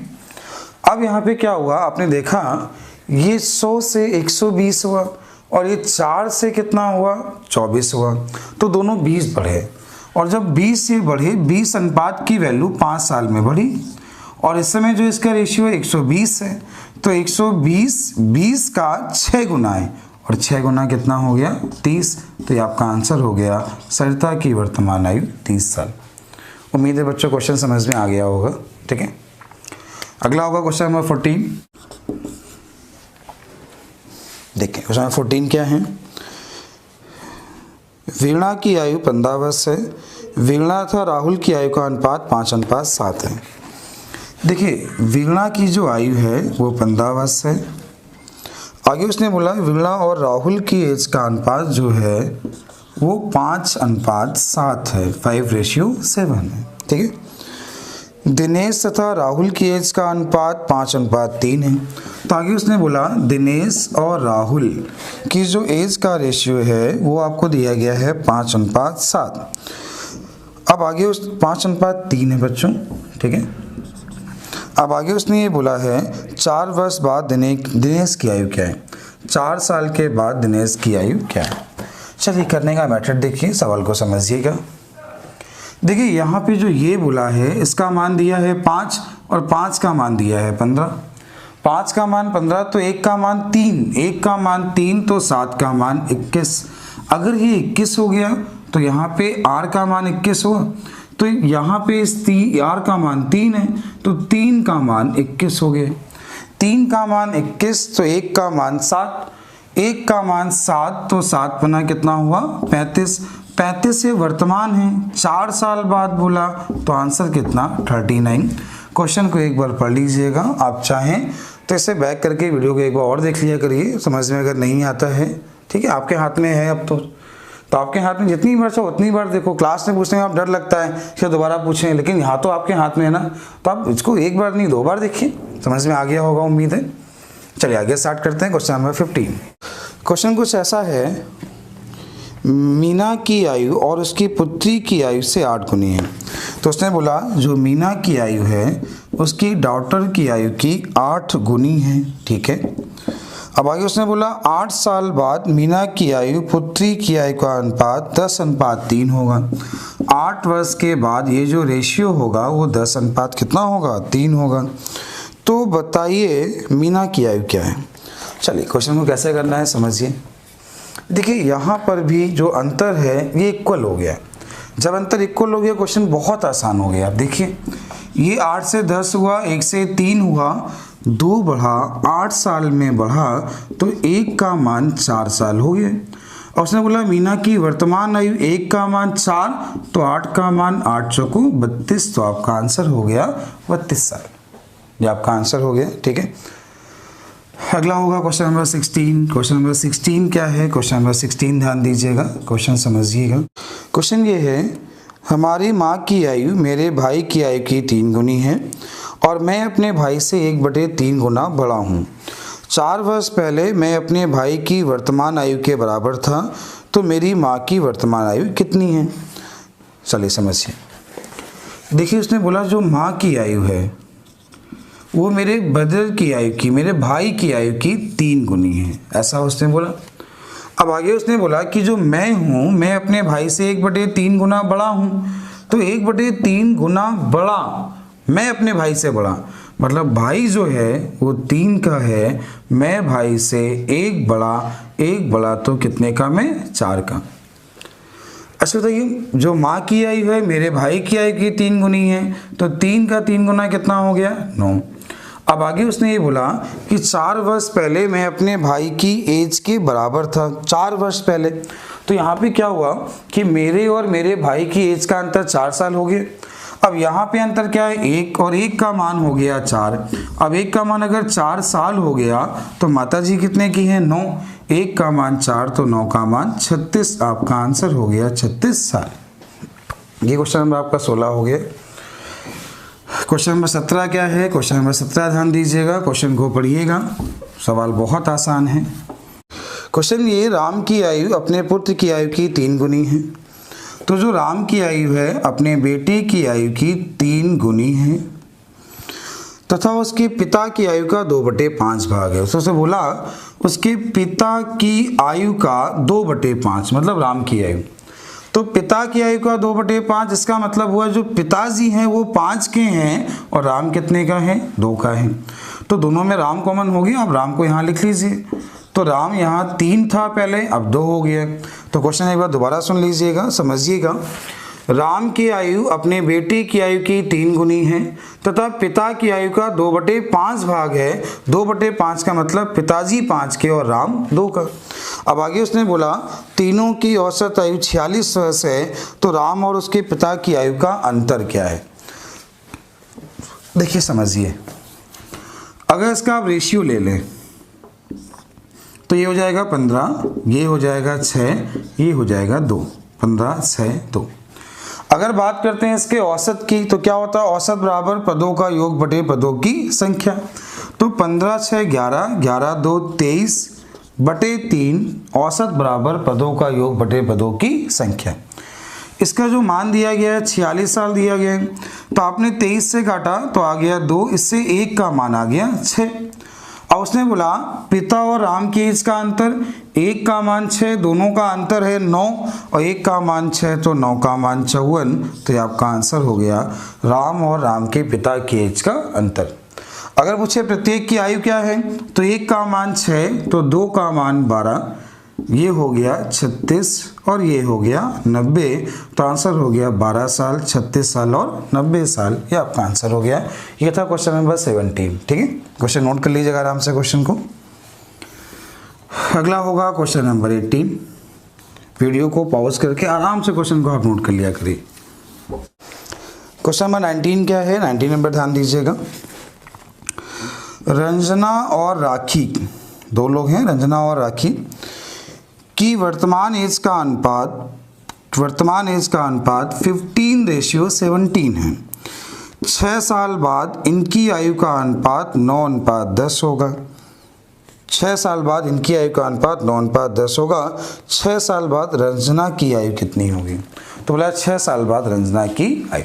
अब यहाँ पे क्या हुआ, आपने देखा ये 100 से 120 हुआ और ये 4 से कितना हुआ, 24 हुआ। तो दोनों 20 बढ़े और जब 20 से बढ़े, 20 अनुपात की वैल्यू 5 साल में बढ़ी और इस समय जो इसका रेशियो है 120 है। तो 120 20 का 6 गुना है और 6 गुना कितना हो गया, 30। तो ये आपका आंसर हो गया, सरिता की वर्तमान आयु 30 साल। उम्मीद है बच्चों क्वेश्चन समझ में आ गया होगा, ठीक है। अगला होगा क्वेश्चन नंबर 14। देखिए क्वेश्चन नंबर 14 क्या है। वीणा की आयु 15 वर्ष है। वीणा तथा राहुल की आयु का अनुपात 5:7 है। देखिए वीणा की जो आयु है वो 15 वर्ष है। आगे उसने बोला वीणा और राहुल की एज का अनुपात जो है वो 5:7 है, 5:7 है, ठीक है। दिनेश तथा राहुल की एज का अनुपात 5:3 है। तो आगे उसने बोला दिनेश और राहुल की जो एज का रेशियो है वो आपको दिया गया है 5:7। अब आगे उस 5:3 है बच्चों, ठीक है। अब आगे उसने ये बोला है 4 वर्ष बाद दिनेश की आयु क्या है। 4 साल के बाद दिनेश की आयु क्या है। चलिए करने का मेथड देखिए, सवाल को समझिएगा। देखिए यहाँ पे जो ये बोला है इसका मान दिया है 5 और 5 का मान दिया है 15। 5 का मान 15 तो 1 का मान 3, 1 का मान 3 तो 7 का मान 21। अगर ये 21 हो गया तो यहाँ पे r का मान 21 हुआ, तो यहाँ पे इस r का मान 3 है तो 3 का मान 21 हो गया। 3 का मान 21 तो 1 का मान 7, 1 का मान 7 तो 7 बना कितना हुआ 35। 35 से वर्तमान है, 4 साल बाद बोला तो आंसर कितना 39। क्वेश्चन को एक बार पढ़ लीजिएगा, आप चाहें तो इसे बैक करके वीडियो को एक बार और देख लिया करिए, समझ में अगर नहीं आता है, ठीक है। आपके हाथ में है अब तो आपके हाथ में जितनी बार चाहो उतनी बार देखो। क्लास में पूछने में आप डर लगता है कि दोबारा पूछें, लेकिन यहाँ तो आपके हाथ में है ना, तो आप इसको एक बार नहीं 2 बार देखिए, समझ में आ गया होगा उम्मीद है। चलिए आगे स्टार्ट करते हैं क्वेश्चन नंबर 15। क्वेश्चन कुछ ऐसा है, मीना की आयु और उसकी पुत्री की आयु से 8 गुनी है। तो उसने बोला जो मीना की आयु है उसकी डॉटर की आयु की 8 गुनी है, ठीक है। अब आगे उसने बोला 8 साल बाद मीना की आयु पुत्री की आयु का अनुपात 10:3 होगा। 8 वर्ष के बाद ये जो रेशियो होगा वो 10 अनुपात कितना होगा 3 होगा। तो बताइए मीना की आयु क्या है। चलिए क्वेश्चन को कैसे करना है समझिए। देखिए यहाँ पर भी जो अंतर है ये इक्वल हो गया। जब अंतर इक्वल हो गया क्वेश्चन बहुत आसान हो गया। आप देखिए ये 8 से 10 हुआ, 1 से 3 हुआ, 2 बढ़ा, 8 साल में बढ़ा तो 1 का मान 4 साल हो गया। और उसने बोला मीना की वर्तमान आयु 1 का मान 4 तो 8 का मान 8 चौको 32, तो आपका आंसर हो गया 32 साल। ये आपका आंसर हो गया, ठीक है। अगला होगा क्वेश्चन नंबर 16। क्वेश्चन नंबर 16 क्या है, क्वेश्चन नंबर 16 ध्यान दीजिएगा, क्वेश्चन समझिएगा। क्वेश्चन ये है हमारी माँ की आयु मेरे भाई की आयु की 3 गुनी है और मैं अपने भाई से 1/3 गुना बड़ा हूँ। 4 वर्ष पहले मैं अपने भाई की वर्तमान आयु के बराबर था, तो मेरी माँ की वर्तमान आयु कितनी है। चलिए समझिए। देखिए उसने बोला जो माँ की आयु है वो मेरे ब्रदर की आयु की, मेरे भाई की आयु की 3 गुनी है, ऐसा उसने बोला। अब आगे उसने बोला कि जो मैं हूँ मैं अपने भाई से 1/3 गुना बड़ा हूँ, तो 1/3 गुना बड़ा मैं अपने भाई से बड़ा, मतलब भाई जो है वो 3 का है, मैं भाई से 1 बड़ा तो कितने का, मैं 4 का। अच्छा बताइए जो माँ की आयु है मेरे भाई की आयु की 3 गुनी है, तो 3 का 3 गुना कितना हो गया, 9। अब आगे उसने ये बोला कि 4 वर्ष पहले मैं अपने भाई की एज के बराबर था, 4 वर्ष पहले। तो यहाँ पे क्या हुआ कि मेरे और मेरे भाई की एज का अंतर 4 साल हो गया। अब यहाँ पे अंतर क्या है, 1 और 1 का मान हो गया 4। अब 1 का मान अगर 4 साल हो गया तो माता जी कितने की है, 9। 1 का मान 4 तो 9 का मान 36, आपका आंसर हो गया 36 साल। ये क्वेश्चन नंबर आपका 16 हो गया। क्वेश्चन नंबर 17 क्या है, क्वेश्चन नंबर 17 ध्यान दीजिएगा, क्वेश्चन को पढ़िएगा, सवाल बहुत आसान है। क्वेश्चन ये, राम की आयु अपने पुत्र की आयु की 3 गुनी है, तो जो राम की आयु है अपने बेटे की आयु की 3 गुनी है तथा उसके पिता की आयु का 2/5 भाग है। उससे बोला उसके पिता की आयु का 2/5, मतलब राम की आयु। तो पिता की आयु का 2/5, इसका मतलब हुआ जो पिताजी हैं वो 5 के हैं और राम कितने का है, 2 का है। तो दोनों में राम कॉमन हो गया, अब राम को यहाँ लिख लीजिए। तो राम यहाँ 3 था पहले, अब 2 हो गया। तो क्वेश्चन एक बार दोबारा सुन लीजिएगा, समझिएगा। राम की आयु अपने बेटे की आयु की 3 गुनी है तथा पिता की आयु का 2/5 भाग है। 2/5 का मतलब पिताजी 5 के और राम 2 का। अब आगे उसने बोला तीनों की औसत आयु 46 वर्ष है, तो राम और उसके पिता की आयु का अंतर क्या है। देखिए समझिए, अगर इसका आप रेशियो ले लें तो ये हो जाएगा 15, ये हो जाएगा 6, ये हो जाएगा 2, 15, 6, 2। अगर बात करते हैं इसके औसत की तो क्या होता है, औसत बराबर पदों का योग बटे पदों की संख्या। तो 15, 6, 11, 11, 2, 23 बटे 3, औसत बराबर पदों का योग बटे पदों की संख्या। इसका जो मान दिया गया है 46 साल दिया गया है, तो आपने 23 से काटा तो आ गया 2, इससे 1 का मान आ गया 6। अब उसने बोला पिता और राम की एज का अंतर, 1 का मान 6, दोनों का अंतर है 9 और 1 का मान 6 तो 9 का मान 54। तो ये आपका आंसर हो गया राम और राम के पिता की एज का अंतर। अगर पूछे प्रत्येक की आयु क्या है तो 1 का मान 6 तो 2 का मान 12, ये हो गया 36 और ये हो गया 90। तो आंसर हो गया 12 साल, 36 साल और 90 साल, ये आपका आंसर हो गया। ये था क्वेश्चन नंबर 17। ठीक है, क्वेश्चन नोट कर लीजिएगा आराम से क्वेश्चन को। अगला होगा क्वेश्चन नंबर 18। वीडियो को पॉज करके आराम से क्वेश्चन को आप नोट कर लिया करिए। क्वेश्चन नंबर 19 क्या है, 19 नंबर ध्यान दीजिएगा। रंजना और राखी, 2 लोग हैं, रंजना और राखी की वर्तमान एज का अनुपात 15:17 है। 6 साल बाद इनकी आयु का अनुपात 9:10 होगा। 6 साल बाद इनकी आयु का अनुपात 9:10 होगा। 6 साल बाद रंजना की आयु कितनी होगी। तो बोला 6 साल बाद रंजना की आयु।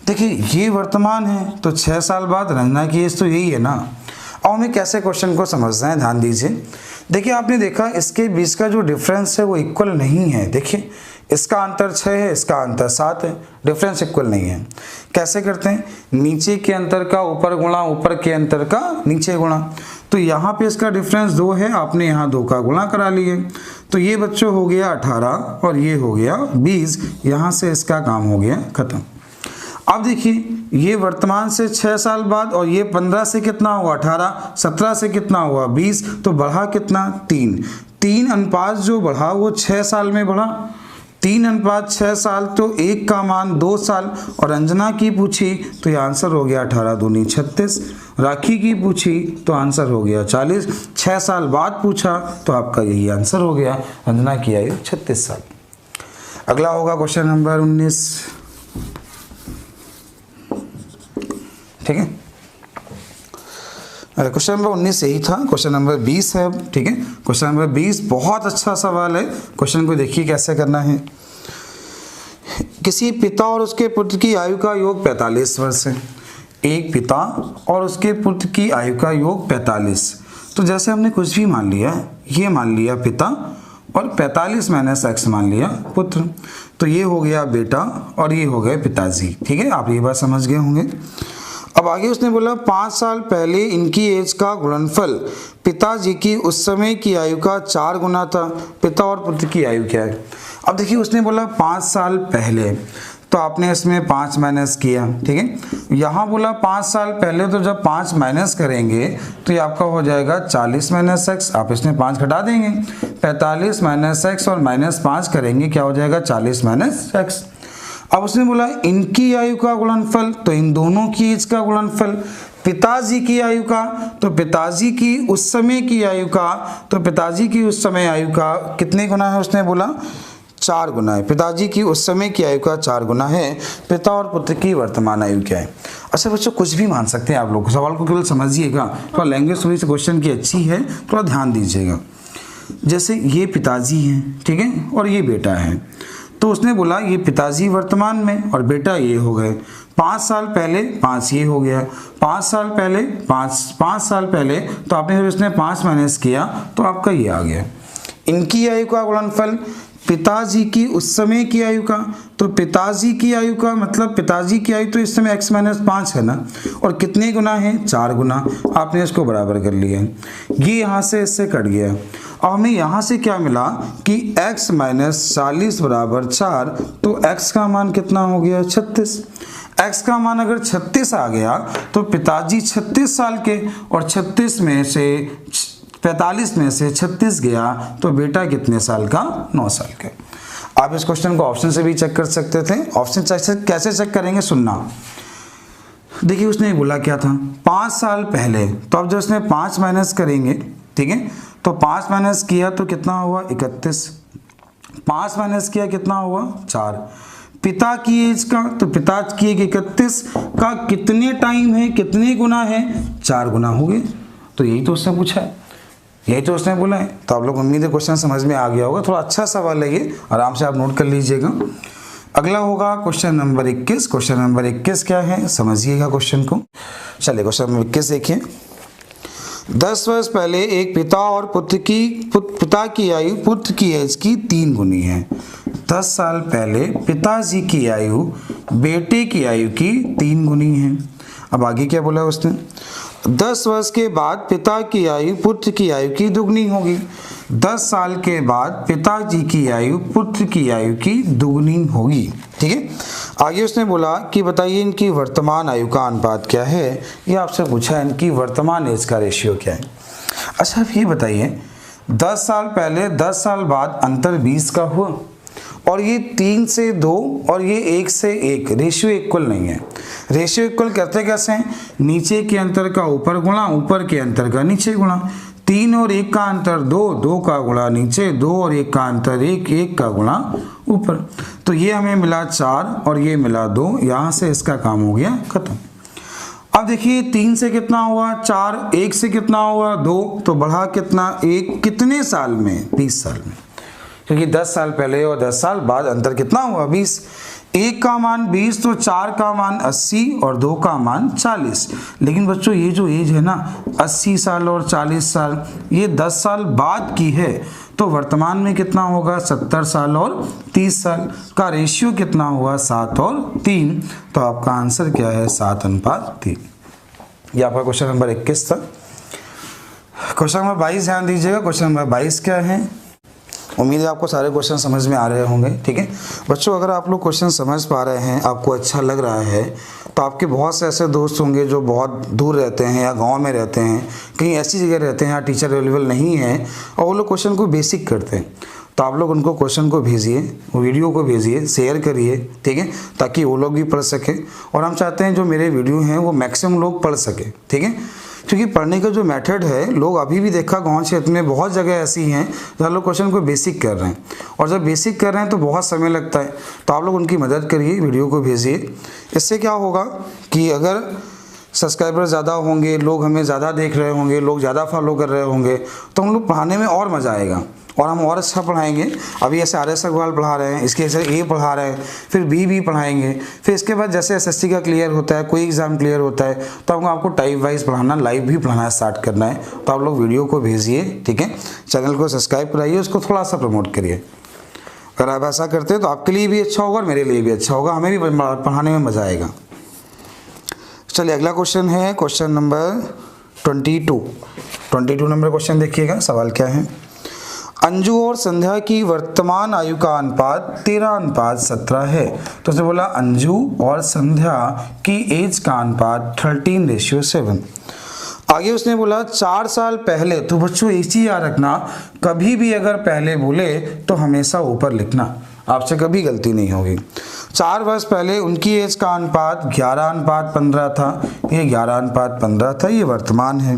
देखिए ये वर्तमान है तो 6 साल बाद रंजना की एज तो यही है ना। अब हमें कैसे क्वेश्चन को समझना है, ध्यान दीजिए। देखिए आपने देखा इसके बीच का जो डिफरेंस है वो इक्वल नहीं है। देखिए इसका अंतर 6 है, इसका अंतर 7 है, डिफरेंस इक्वल नहीं है। कैसे करते हैं, नीचे के अंतर का ऊपर गुणा, ऊपर के अंतर का नीचे गुणा। तो यहाँ पे इसका डिफरेंस 2 है, आपने यहाँ 2 का गुणा करा लिए, तो ये बच्चों हो गया 18 और ये हो गया 20। यहाँ से इसका काम हो गया खत्म। अब देखिए ये वर्तमान से 6 साल बाद और ये 15 से कितना हुआ 18, 17 से कितना हुआ 20, तो बढ़ा कितना 3 अनुपात जो बढ़ा वो 6 साल में बढ़ा। 3:6 साल तो 1 का मान 2 साल। और अंजना की पूछी तो ये आंसर हो गया 18 दूनी 36। राखी की पूछी तो आंसर हो गया 40। 6 साल बाद पूछा तो आपका यही आंसर हो गया, अंजना की आयु 36 साल। अगला होगा क्वेश्चन नंबर 19। ठीक है, क्वेश्चन नंबर 19 यही था। क्वेश्चन नंबर 20 है। ठीक है, क्वेश्चन नंबर 20 बहुत अच्छा सवाल है। क्वेश्चन को देखिए कैसे करना है। किसी पिता और उसके पुत्र की आयु का योग 45 वर्ष है। एक पिता और उसके पुत्र की आयु का योग 45। तो जैसे हमने कुछ भी मान लिया, ये मान लिया पिता और 45 माइनस x मान लिया पुत्र, तो ये हो गया बेटा और ये हो गए पिताजी। ठीक है, आप ये बात समझ गए होंगे। अब आगे उसने बोला 5 साल पहले इनकी एज का गुणनफल पिताजी की उस समय की आयु का 4 गुना था। पिता और पुत्र की आयु क्या है? अब देखिए उसने बोला 5 साल पहले, तो आपने इसमें 5 माइनस किया। ठीक है, यहाँ बोला 5 साल पहले, तो जब 5 माइनस करेंगे तो ये आपका हो जाएगा 40 माइनस एक्स। आप इसमें 5 घटा देंगे, 45 माइनस एक्स और माइनस 5 करेंगे, क्या हो जाएगा 40 माइनस एक्स। अब उसने बोला इनकी आयु का गुणनफल, तो इन दोनों की एज का गुणनफल। पिताजी की आयु का, तो पिताजी की उस समय की आयु का, तो पिताजी की उस समय आयु का कितने गुना है? उसने बोला 4 गुना है। पिताजी की उस समय की आयु का 4 गुना है। पिता और पुत्र की वर्तमान आयु क्या है? अच्छा बच्चों, कुछ भी मान सकते हैं आप लोग, सवाल को केवल समझिएगा। थोड़ा लैंग्वेज थोड़ी सी क्वेश्चन की अच्छी है, थोड़ा ध्यान दीजिएगा। जैसे ये पिताजी हैं, ठीक है, और ये बेटा है, तो उसने बोला ये पिताजी वर्तमान में और बेटा ये हो गए। 5 साल पहले 5 ये हो गया, 5 साल पहले 5 साल पहले, तो आपने जब इसने 5 माइनस किया तो आपका ये आ गया। इनकी आयु का गुणनफल पिताजी की उस समय की आयु का, तो पिताजी की आयु का मतलब पिताजी की आयु तो इस समय x माइनस 5 है ना, और कितने गुना है? 4 गुना। आपने इसको बराबर कर लिया, ये यहाँ से इससे कट गया। अब हमें यहाँ से क्या मिला कि x माइनस 40 बराबर 4, तो x का मान कितना हो गया? 36। x का मान अगर 36 आ गया तो पिताजी 36 साल के, और 36 में से 45 में से 36 गया तो बेटा कितने साल का? 9 साल का। आप इस क्वेश्चन को ऑप्शन से भी चेक कर सकते थे। ऑप्शन कैसे चेक करेंगे? सुनना, देखिए उसने बोला क्या था 5 साल पहले, तो अब जब उसने 5 माइनस करेंगे, ठीक है, तो 5 माइनस किया तो कितना हुआ? 31। 5 माइनस किया कितना हुआ? 4। पिता की एज का, तो पिता की 31 का कितने टाइम है, कितने गुना है? 4 गुना हो गए। तो यही तो उसने पूछा है, यही तो उसने बोला है। तो आप लोग उम्मीद है क्वेश्चन समझ में आ गया होगा। थोड़ा अच्छा सवाल है ये, आराम से आप नोट कर लीजिएगा। अगला होगा क्वेश्चन नंबर 21। क्वेश्चन नंबर 21 क्या है, समझिएगा क्वेश्चन को। चलिए क्वेश्चन नंबर 21 देखिए। 10 वर्ष पहले एक पिता और पिता की आयु पुत्र की एज की 3 गुनी है। 10 साल पहले पिताजी की आयु बेटे की आयु की 3 गुनी है। अब आगे क्या बोला उसने? 10 वर्ष के बाद पिता की आयु पुत्र की आयु की दुगनी होगी। 10 साल के बाद पिताजी की आयु पुत्र की आयु की दुगनी होगी। ठीक है, आगे उसने बोला कि बताइए इनकी वर्तमान आयु का अनुपात क्या है। ये आपसे पूछा है इनकी वर्तमान एज का रेशियो क्या है। अच्छा आप ये बताइए 10 साल पहले 10 साल बाद अंतर 20 का हुआ, और ये 3 से 2 और ये 1 से 1, रेशियो इक्वल नहीं है। रेशियो इक्वल करते कैसे हैं? नीचे के अंतर का ऊपर गुणा, ऊपर के अंतर का नीचे गुणा। 3 और 1 का अंतर 2, 2 का गुणा नीचे, 2 और 1 का अंतर 1, 1 का गुणा ऊपर। तो ये हमें मिला 4 और ये मिला 2, यहाँ से इसका काम हो गया खत्म। अब देखिए 3 से कितना हुआ? 4, 1 से कितना हुआ? 2, तो बढ़ा कितना? 1, कितने साल में? 20 साल में, क्योंकि 10 साल पहले और 10 साल बाद अंतर कितना हुआ? 20। 1 का मान 20, तो 4 का मान 80 और 2 का मान 40। लेकिन बच्चों ये जो एज है ना 80 साल और 40 साल, ये 10 साल बाद की है, तो वर्तमान में कितना होगा? 70 साल और 30 साल का रेशियो कितना हुआ? 7 और 3। तो आपका आंसर क्या है? 7:3। ये आपका क्वेश्चन नंबर 21 था। क्वेश्चन नंबर 22 ध्यान दीजिएगा। क्वेश्चन नंबर 22 क्या है? उम्मीद है आपको सारे क्वेश्चन समझ में आ रहे होंगे। ठीक है बच्चों, अगर आप लोग क्वेश्चन समझ पा रहे हैं, आपको अच्छा लग रहा है, तो आपके बहुत से ऐसे दोस्त होंगे जो बहुत दूर रहते हैं या गांव में रहते हैं, कहीं ऐसी जगह रहते हैं जहाँ टीचर अवेलेबल नहीं है, और वो लोग क्वेश्चन को बेसिक करते हैं। तो आप लोग उनको क्वेश्चन को भेजिए, वीडियो को भेजिए, शेयर करिए, ठीक है, ताकि वो लोग भी पढ़ सकें। और हम चाहते हैं जो मेरे वीडियो हैं वो मैक्सिमम लोग पढ़ सकें। ठीक है, क्योंकि पढ़ने का जो मेथड है, लोग अभी भी देखा गांव क्षेत्र में बहुत जगह ऐसी हैं जहाँ लोग क्वेश्चन को बेसिक कर रहे हैं, और जब बेसिक कर रहे हैं तो बहुत समय लगता है। तो आप लोग उनकी मदद करिए, वीडियो को भेजिए। इससे क्या होगा कि अगर सब्सक्राइबर ज़्यादा होंगे, लोग हमें ज़्यादा देख रहे होंगे, लोग ज़्यादा फॉलो कर रहे होंगे, तो हम लोग पढ़ाने में और मज़ा आएगा और हम और अच्छा पढ़ाएंगे। अभी ऐसे RS अग्रवाल पढ़ा रहे हैं, इसके जैसे A पढ़ा रहे हैं, फिर B भी पढ़ाएंगे, फिर इसके बाद जैसे SSC का क्लियर होता है, कोई एग्जाम क्लियर होता है, तो हमको आपको टाइप वाइज पढ़ाना, लाइव भी पढ़ाना स्टार्ट करना है। तो आप लोग वीडियो को भेजिए, ठीक है, चैनल को सब्सक्राइब कराइए, उसको थोड़ा सा प्रमोट करिए। अगर आप ऐसा करते हैं तो आपके लिए भी अच्छा होगा और मेरे लिए भी अच्छा होगा, हमें भी पढ़ाने में मज़ा आएगा। चलिए अगला क्वेश्चन है क्वेश्चन नंबर 22 नंबर क्वेश्चन देखिएगा। सवाल क्या है, अंजू और संध्या की वर्तमान आयु का अनुपात 13:17 है। तो उसने बोला अंजू और संध्या की एज का अनुपात 13:7। आगे उसने बोला 4 साल पहले, तो बच्चों एक चीज याद रखना, कभी भी अगर पहले बोले तो हमेशा ऊपर लिखना, आपसे कभी गलती नहीं होगी। 4 वर्ष पहले उनकी एज का अनुपात 11:15 था, ये 11:15 था, ये वर्तमान है।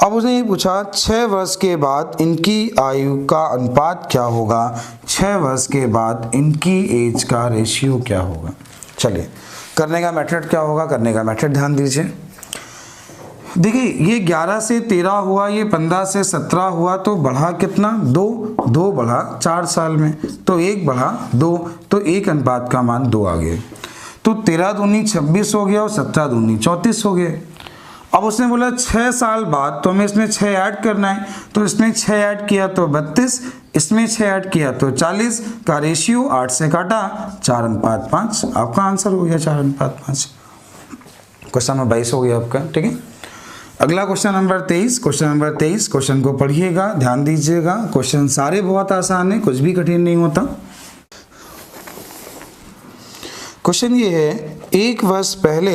अब उसने ये पूछा 6 वर्ष के बाद इनकी आयु का अनुपात क्या होगा, 6 वर्ष के बाद इनकी एज का रेशियो क्या होगा। चलिए करने का मेथड क्या होगा, करने का मेथड ध्यान दीजिए। देखिए ये 11 से 13 हुआ, ये 15 से 17 हुआ, तो बढ़ा कितना, 2 बढ़ा 4 साल में, तो 1 बढ़ा 2, तो 1 अनुपात का मान 2 आ गया। तो 13 दूनी 26 हो गया और 17 दूनी 34 हो गए। अब उसने बोला 6 साल बाद, तो हमें इसमें 6 ऐड करना है, तो इसमें 6 ऐड किया तो 32, इसमें 6 ऐड किया तो 40 का रेशियो 8 से काटा 4:5, आपका आंसर हो गया 4:5। क्वेश्चन नंबर 22 हो गया आपका, ठीक है। अगला क्वेश्चन नंबर 23, क्वेश्चन को पढ़िएगा, ध्यान दीजिएगा। क्वेश्चन सारे बहुत आसान है, कुछ भी कठिन नहीं होता। क्वेश्चन ये है, 1 वर्ष पहले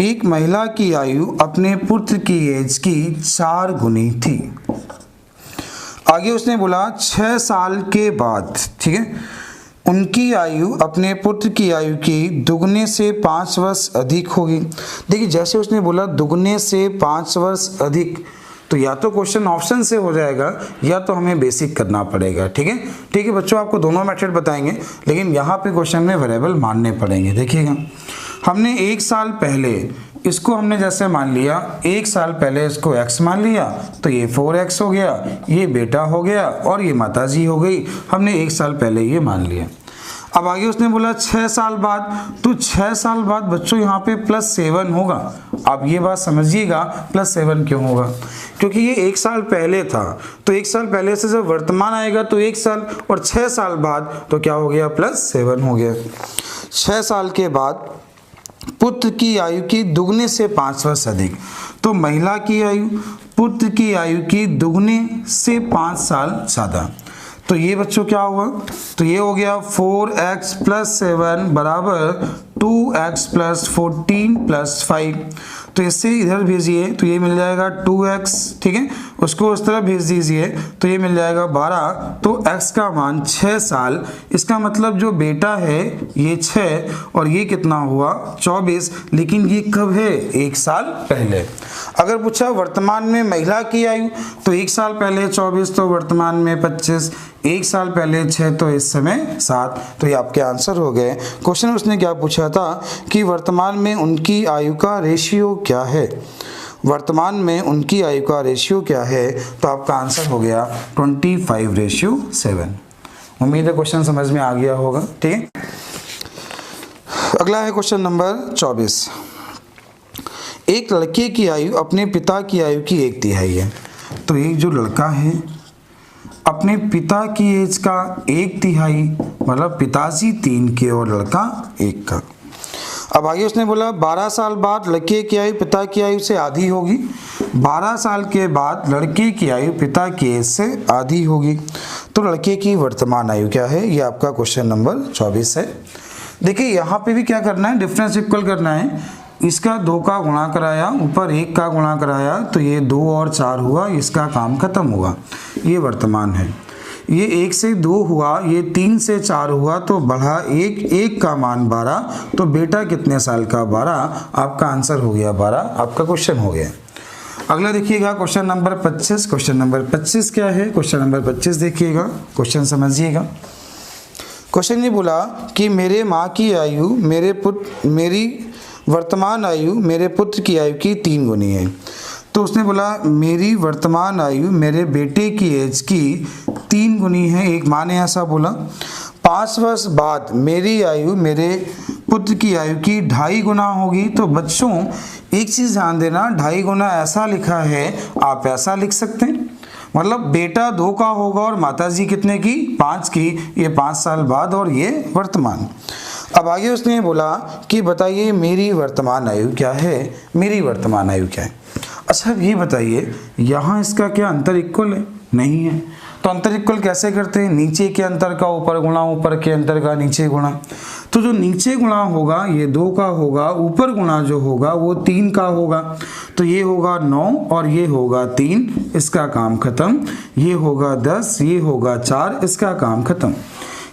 एक महिला की आयु अपने पुत्र की एज की 4 गुनी थी। आगे उसने बोला 6 साल के बाद, ठीक है, उनकी आयु अपने पुत्र की आयु की दुगने से 5 वर्ष अधिक होगी। देखिए जैसे उसने बोला दुगने से 5 वर्ष अधिक, तो या तो क्वेश्चन ऑप्शन से हो जाएगा या तो हमें बेसिक करना पड़ेगा, ठीक है। ठीक है बच्चों, आपको दोनों मेथड बताएंगे, लेकिन यहाँ पे क्वेश्चन में वेरिएबल मानने पड़ेंगे। देखिएगा, हमने 1 साल पहले इसको हमने जैसे मान लिया, 1 साल पहले इसको x मान लिया, तो ये 4x हो गया, ये बेटा हो गया और ये माताजी हो गई, हमने 1 साल पहले ये मान लिया। अब आगे उसने बोला 6 साल बाद, तो 6 साल बाद बच्चों यहाँ पे +7 होगा। अब ये बात समझिएगा, +7 क्यों होगा, क्योंकि ये 1 साल पहले था, तो 1 साल पहले से जब वर्तमान आएगा तो 1 साल, और 6 साल बाद तो क्या हो गया, +7 हो गया। 6 साल के बाद पुत्र की आयु की दुगने से 5 वर्ष अधिक, तो महिला की आयु पुत्र की आयु की दुगने से 5 साल ज़्यादा, तो ये बच्चों क्या हुआ, तो ये हो गया 4x + 7 बराबर 2x + 14 + 5। तो इससे इधर भेजिए तो ये मिल जाएगा 2x, ठीक है, उसको उस तरफ भेज दीजिए तो ये मिल जाएगा 12, तो x का मान 6 साल, इसका मतलब जो बेटा है ये 6 और ये कितना हुआ 24, लेकिन ये कब है, 1 साल पहले। अगर पूछा वर्तमान में महिला की आयु, तो 1 साल पहले 24, तो वर्तमान में 25, 1 साल पहले 6, तो इस समय 7, तो ये आपके आंसर हो गए। क्वेश्चन उसने क्या पूछा था कि वर्तमान में उनकी आयु का रेशियो क्या है, वर्तमान में उनकी आयु का रेशियो क्या है, तो आपका आंसर हो गया 25:7। उम्मीद है क्वेश्चन समझ में आ गया होगा, ठीक है। अगला है क्वेश्चन नंबर 24। एक लड़के की आयु अपने पिता की आयु की 1/3 है, तो एक जो लड़का है अपने पिता की एज का 1/3, मतलब पिताजी 3 के और लड़का 1 का। अब आगे उसने बोला 12 साल बाद लड़के की आयु पिता की आयु से आधी होगी, 12 साल के बाद लड़के की आयु पिता की एज से आधी होगी, तो लड़के की वर्तमान आयु क्या है, ये आपका क्वेश्चन नंबर 24 है। देखिए यहाँ पे भी क्या करना है, डिफरेंस इक्वल करना है, इसका 2 का गुणा कराया, ऊपर 1 का गुणा कराया, तो ये 2 और 4 हुआ, इसका काम खत्म हुआ, ये वर्तमान है। ये 1 से 2 हुआ, ये 3 से 4 हुआ, तो बढ़ा 1 का मान 12, तो बेटा कितने साल का, 12, आपका आंसर हो गया 12, आपका क्वेश्चन हो गया। अगला देखिएगा क्वेश्चन नंबर 25। क्वेश्चन नंबर 25 क्या है, क्वेश्चन नंबर 25 देखिएगा, क्वेश्चन समझिएगा। क्वेश्चन ये बोला कि मेरे माँ की आयु मेरी वर्तमान आयु मेरे पुत्र की आयु की 3 गुनी है, तो उसने बोला मेरी वर्तमान आयु मेरे बेटे की एज की 3 गुनी है। एक माँ ने ऐसा बोला 5 वर्ष बाद मेरी आयु मेरे पुत्र की आयु की 2.5 गुना होगी। तो बच्चों एक चीज़ ध्यान देना, 2.5 गुना ऐसा लिखा है, आप ऐसा लिख सकते हैं, मतलब बेटा 2 का होगा और माताजी कितने की 5 की, ये 5 साल बाद और ये वर्तमान। अब आगे उसने बोला कि बताइए मेरी वर्तमान आयु क्या है, मेरी वर्तमान आयु क्या है। अच्छा अब ये बताइए यहाँ इसका क्या अंतर इक्वल है? नहीं है। तो अंतर इक्वल कैसे करते हैं? नीचे के अंतर का ऊपर गुणा, ऊपर के अंतर का नीचे गुणा। तो जो नीचे गुणा होगा ये 2 का होगा, ऊपर गुणा जो होगा वो 3 का होगा। तो ये होगा 9 और ये होगा 3, इसका काम खत्म। ये होगा 10, ये होगा 4, इसका काम खत्म।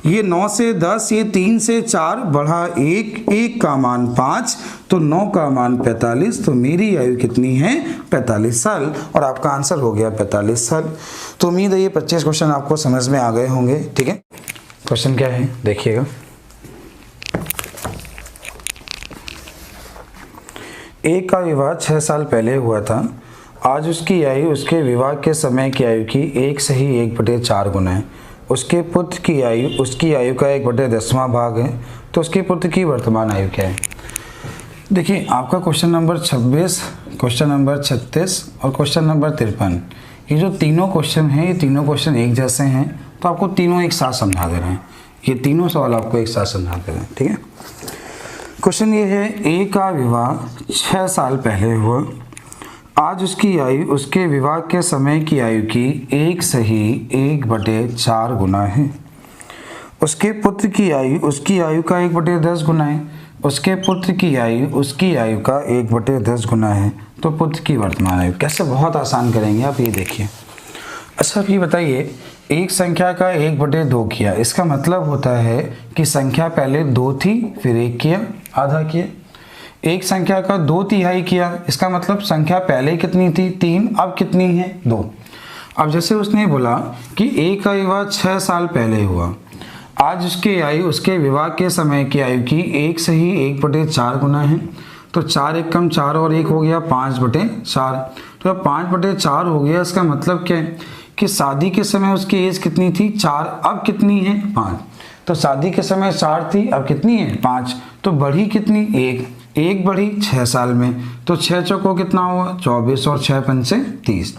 ये 9 से 10, ये 3 से 4 बढ़ा 1, 1 का मान 5, तो 9 का मान 45। तो मेरी आयु कितनी है? 45 साल। और आपका आंसर हो गया 45 साल। तो उम्मीद है ये 25 क्वेश्चन आपको समझ में आ गए होंगे। ठीक है, क्वेश्चन क्या है देखिएगा। एक का विवाह 6 साल पहले हुआ था। आज उसकी आयु उसके विवाह के समय की आयु की 1 से ही 1/4 गुना है। उसके पुत्र की आयु उसकी आयु का 1/10वां भाग है। तो उसके पुत्र की वर्तमान आयु क्या है? देखिए आपका क्वेश्चन नंबर 26, क्वेश्चन नंबर 36 और क्वेश्चन नंबर 53, ये जो तीनों क्वेश्चन हैं, ये तीनों क्वेश्चन एक जैसे हैं, तो आपको तीनों एक साथ समझा दे रहे हैं। ये तीनों सवाल आपको एक साथ समझा दे रहे हैं। ठीक है, क्वेश्चन ये है, ए का विवाह 6 साल पहले हुआ। आज उसकी आयु उसके विवाह के समय की आयु की 1 से ही 1/4 गुना है। उसके पुत्र की आयु उसकी आयु का 1/10 गुना है। उसके पुत्र की आयु उसकी आयु का 1/10 गुना है। तो पुत्र की वर्तमान आयु कैसे? बहुत आसान करेंगे आप, ये देखिए। अच्छा आप ये बताइए, एक संख्या का 1/2 किया, इसका मतलब होता है कि संख्या पहले 2 थी, फिर 1 किया, आधा किया। एक संख्या का 2/3 किया, इसका मतलब संख्या पहले कितनी थी? 3, अब कितनी है? 2। अब जैसे उसने बोला कि एक का विवाह 6 साल पहले हुआ। आज उसकी आयु उसके विवाह के समय की आयु की 1 से ही 1/4 गुना है। तो 4 1 कम 4 और 1 हो गया 5/4। तो 5/4 हो गया, इसका मतलब क्या है कि शादी के समय उसकी एज कितनी थी? 4, अब कितनी है? 5। तो शादी के समय 4 थी, अब कितनी है? 5। तो बढ़ी कितनी? 1 बढ़ी 6 साल में। तो 6 चौको कितना हुआ? 24 और 6 पंचे 30।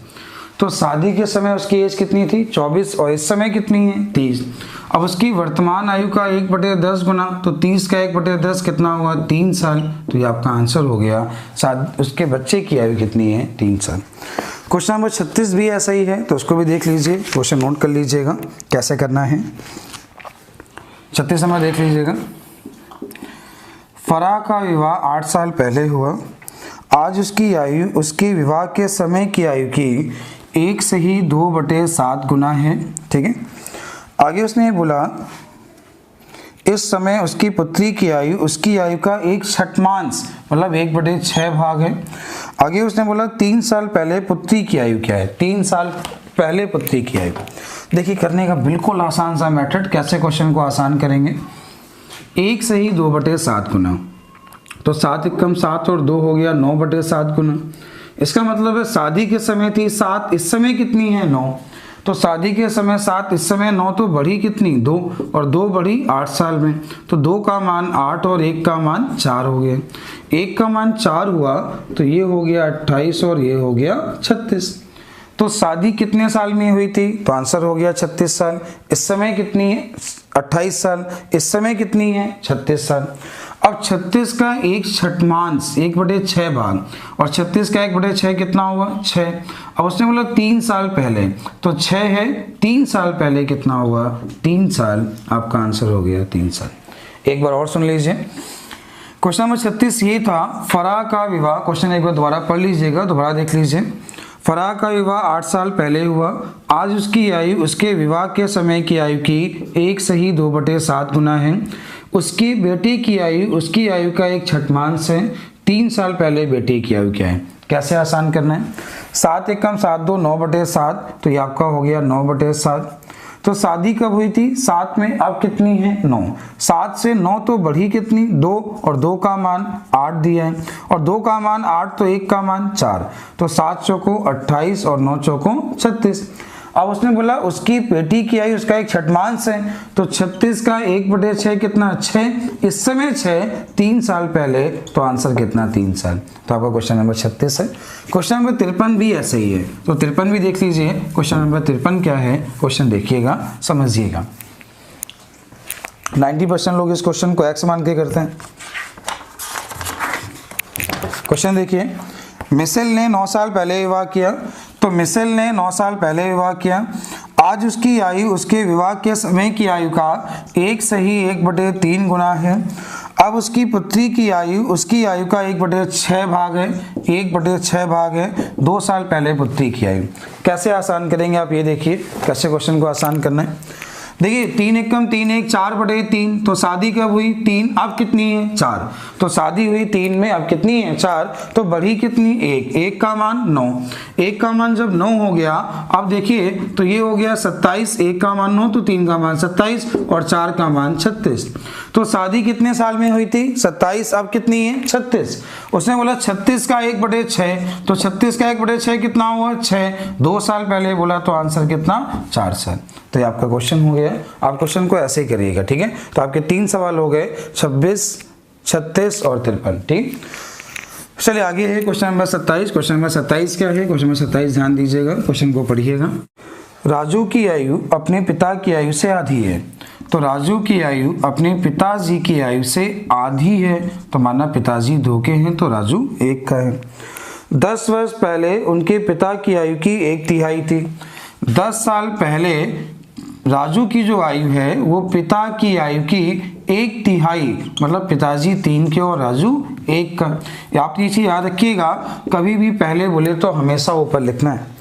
तो शादी के समय उसकी एज कितनी थी? 24 और इस समय कितनी है? 30। अब उसकी वर्तमान आयु का 1/10 गुना, तो 30 का 1/10 कितना हुआ? 3 साल। तो ये आपका आंसर हो गया। उसके बच्चे की आयु कितनी है? 3 साल। क्वेश्चन नंबर 36 भी ऐसा ही है, तो उसको भी देख लीजिए, क्वेश्चन नोट कर लीजिएगा कैसे करना है। 36 नंबर देख लीजिएगा। फराह का विवाह 8 साल पहले हुआ। आज उसकी आयु उसके विवाह के समय की आयु की 1 से ही 2/7 गुना है। ठीक है, आगे उसने बोला इस समय उसकी पुत्री की आयु उसकी आयु का 1/6, मतलब 1/6 भाग है। आगे उसने बोला 3 साल पहले पुत्री की आयु क्या है? 3 साल पहले पुत्री की आयु। देखिए करने का बिल्कुल आसान सा मेथड, कैसे क्वेश्चन को आसान करेंगे। 1 से ही 2/7 गुना, तो 7 1 कम 7 और 2 हो गया 9/7 गुना। इसका मतलब है शादी के समय थी 7, इस समय कितनी है? 9। तो शादी के समय 7, इस समय 9, तो बढ़ी कितनी? 2 और 2 बढ़ी 8 साल में। तो 2 का मान 8 और 1 का मान 4 हो गया। 1 का मान 4 हुआ तो ये हो गया 28 और ये हो गया 36। तो शादी कितने साल में हुई थी? तो आंसर हो गया 36 साल। इस समय कितनी है? 28 साल। इस समय कितनी है? 36 साल। अब 36 का 1/6 1/6 भाग, और 36 का 1/6 कितना हुआ? 6। अब उसने बोला 3 साल पहले, तो 6 है, 3 साल पहले कितना हुआ? 3 साल। आपका आंसर हो गया 3 साल। एक बार और सुन लीजिए, क्वेश्चन नंबर 36 ये था, फराह का विवाह। क्वेश्चन एक बार दोबारा पढ़ लीजिएगा, दोबारा देख लीजिए। फराह का विवाह 8 साल पहले हुआ। आज उसकी आयु उसके विवाह के समय की आयु की 1 से ही 2/7 गुना है। उसकी बेटी की आयु उसकी आयु का 1/6 है। 3 साल पहले बेटी की आयु क्या है? कैसे आसान करना है? 7 1 कम 7 2 9/7, तो ये आपका हो गया 9/7। तो शादी कब हुई थी? 7 में, अब कितनी है? 9। 7 से 9 तो बढ़ी कितनी? 2 और 2 का मान 8 दिया है, और 2 का मान 8 तो 1 का मान 4। तो 7 चौको 28 और 9 चौको 36। अब उसने बोला उसकी बेटी की आयु उसका एक छठमांश है, तो 36 का 1/6 कितना 6, इस समय 6 3 साल पहले, तो आंसर कितना 3 साल। तो आपका क्वेश्चन नंबर 36 है। क्वेश्चन नंबर 53 भी ऐसे ही है, तो 53 भी देख लीजिए। क्वेश्चन नंबर 53 क्या है, क्वेश्चन देखिएगा समझिएगा। 90% लोग इस क्वेश्चन को एक्स मान के करते हैं। क्वेश्चन देखिए, मिशेल ने 9 साल पहले विवाह किया, तो मिशेल ने 9 साल पहले विवाह किया। आज उसकी आयु उसके विवाह के समय की आयु का 1 सही 1/3 गुना है। अब उसकी पुत्री की आयु उसकी आयु का 1/6 भाग है, 1/6 भाग है 2 साल पहले पुत्री की आयु। कैसे आसान करेंगे आप ये देखिए, कैसे क्वेश्चन को आसान करना है। देखिए 3 एकम 3 1 4/3, तो शादी कब हुई 3, अब कितनी है 4, तो शादी हुई 3 में, अब कितनी है 4, तो बढ़ी कितनी 1, 1 का मान 9, 1 का मान जब 9 हो गया, अब देखिए तो ये हो गया 27, 1 का मान 9 तो 3 का मान 27 और 4 का मान 36। तो शादी कितने साल में हुई थी 27, अब कितनी है 36। उसने बोला 36 का 1/6, तो 36 का 1/6 कितना हुआ 6, 2 साल पहले बोला, तो आंसर कितना 4 साल। तो ये आपका क्वेश्चन हो गया। आप क्वेश्चन को ऐसे ही करिएगा, ठीक है। तो आपके 3 सवाल हो गए, 26, 36 और 53, ठीक। चलिए आगे है क्वेश्चन नंबर 27। क्वेश्चन नंबर 27 क्या है, क्वेश्चन नंबर 27 ध्यान दीजिएगा, क्वेश्चन को पढ़िएगा। राजू की आयु अपने पिता की आयु से आधी है, तो राजू की आयु अपने पिताजी की आयु से आधी है, तो माना पिताजी 2 के हैं तो राजू 1 का है। 10 वर्ष पहले उनके पिता की आयु की 1/3 थी। 10 साल पहले राजू की जो आयु है वो पिता की आयु की 1/3, मतलब पिताजी 3 के और राजू 1 का। आप ये चीज़ याद रखिएगा, कभी भी पहले बोले तो हमेशा ऊपर लिखना है।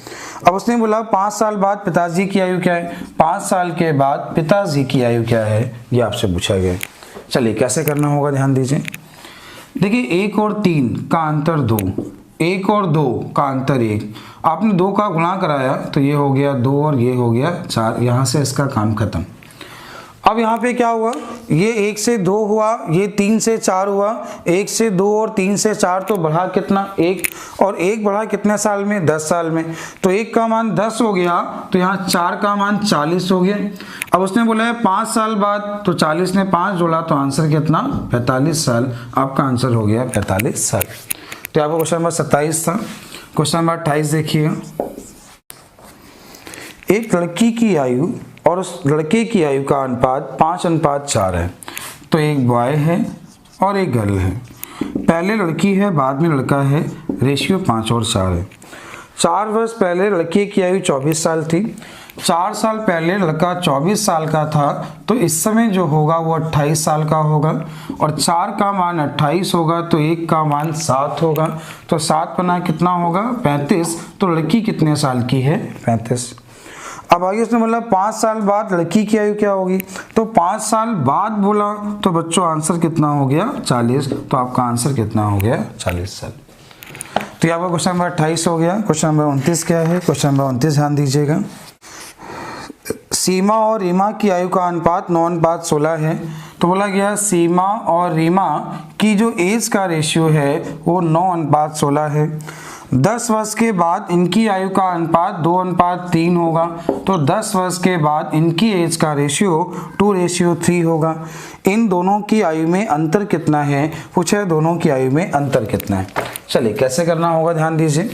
अब उसने बोला 5 साल बाद पिताजी की आयु क्या है, 5 साल के बाद पिताजी की आयु क्या है, ये आपसे पूछा गया। चलिए कैसे करना होगा ध्यान दीजिए। देखिए 1 और 3 का अंतर 2, 1 और 2 का अंतर 1, आपने 2 का गुणा कराया तो ये हो गया 2 और ये हो गया 4, यहाँ से इसका काम खत्म। अब यहाँ पे क्या हुआ, ये 1 से 2 हुआ, ये 3 से 4 हुआ, 1 से 2 और 3 से 4 तो बढ़ा कितना 1, और 1 बढ़ा कितने साल में 10 साल में, तो 1 का मान 10 हो गया, तो यहाँ 4 का मान 40 हो गया। अब उसने बोला है 5 साल बाद, तो 40 ने 5 जोड़ा तो आंसर कितना 45 साल। आपका आंसर हो गया 45 साल। तो आपका क्वेश्चन नंबर 27 था। क्वेश्चन नंबर 28 देखिएगा। एक लड़की की आयु और उस लड़के की आयु का अनुपात 5:4 है, तो एक बॉय है और एक गर्ल है। पहले लड़की है बाद में लड़का है, रेशियो 5 और 4 है। 4 वर्ष पहले लड़के की आयु 24 साल थी, 4 साल पहले लड़का 24 साल का था, तो इस समय जो होगा वो 28 साल का होगा, और 4 का मान 28 होगा तो 1 का मान 7 होगा, तो 7 पना कितना होगा 35, तो लड़की कितने साल की है 35। अब आगे उसने बोला 5 साल बाद लड़की की आयु क्या होगी, तो 5 साल बाद बोला तो बच्चों आंसर कितना हो गया 40, तो आपका आंसर कितना हो गया 40 साल। तो यहाँ पर क्वेश्चन नंबर 28 हो गया। क्वेश्चन नंबर 29 क्या है, क्वेश्चन नंबर 29 ध्यान दीजिएगा। सीमा और रीमा की आयु का अनुपात 9:16 है, तो बोला गया सीमा और रीमा की जो एज का रेशियो है वो 9:16 है। 10 वर्ष के बाद इनकी आयु का अनुपात 2:3 होगा, तो 10 वर्ष के बाद इनकी एज का रेशियो 2:3 होगा। इन दोनों की आयु में अंतर कितना है, पूछा है दोनों की आयु में अंतर कितना है। चलिए कैसे करना होगा ध्यान दीजिए।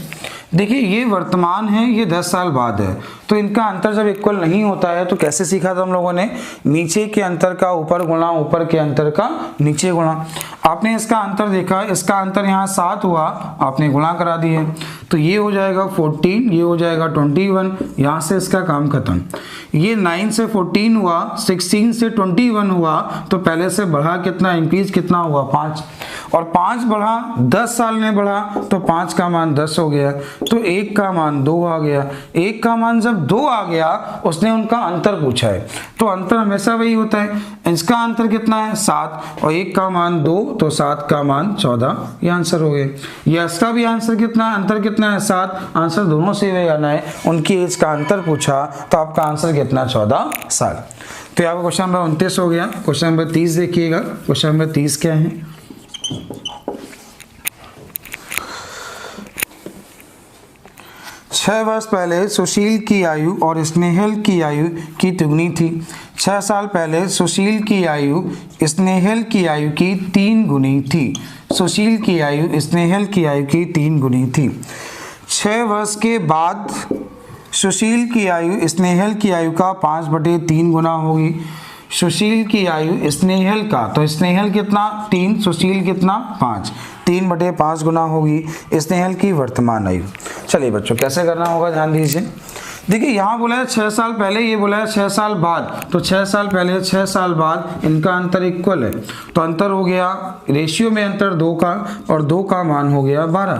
देखिए ये वर्तमान है, ये 10 साल बाद है, तो इनका अंतर जब इक्वल नहीं होता है तो कैसे सीखा था हम लोगों ने, नीचे के अंतर का ऊपर गुणा, ऊपर के अंतर का नीचे गुणा। आपने इसका अंतर देखा, इसका अंतर यहाँ 7 हुआ, आपने गुणा करा दिए, तो ये हो जाएगा 14, ये हो जाएगा 21, यहाँ से इसका काम खत्म। ये 9 से 14 हुआ, 16 से 21 हुआ, तो पहले से बढ़ा कितना, इंक्रीज कितना हुआ 5, और 5 बढ़ा 10 साल में बढ़ा, तो 5 का मान 10 हो गया, तो 1 का मान 2 आ गया। 1 का मान जब 2 आ गया उसने उनका अंतर पूछा है, तो अंतर हमेशा वही होता है। इसका अंतर कितना है 7, और 1 का मान 2, तो 7 का मान 14, ये आंसर हो गया। ये इसका भी आंसर कितना है, अंतर कितना है 7, आंसर दोनों से वही आना है। उनकी एज का अंतर पूछा तो आपका आंसर कितना 14 साल। तो यहाँ पर क्वेश्चन नंबर 29 हो गया। क्वेश्चन नंबर 30 देखिएगा। क्वेश्चन नंबर 30 क्या है, 6 वर्ष पहले सुशील की आयु और स्नेहल की आयु की दुगनी थी। 6 साल पहले सुशील की आयु स्नेहल की आयु की 3 गुनी थी। सुशील की आयु स्नेहल की आयु की 3 गुनी थी। 6 वर्ष के बाद सुशील की आयु स्नेहल की आयु का 5/3 गुना होगी। सुशील की आयु स्नेहल का, तो स्नेहल कितना 3, सुशील कितना 5, 3/5 गुना होगी स्नेहल की वर्तमान आयु। चलिए बच्चों कैसे करना होगा ध्यान दीजिए। देखिए यहाँ बोला है 6 साल पहले, ये बोला है 6 साल बाद, तो 6 साल पहले 6 साल बाद इनका अंतर इक्वल है, तो अंतर हो गया रेशियो में अंतर 2 का, और 2 का मान हो गया 12,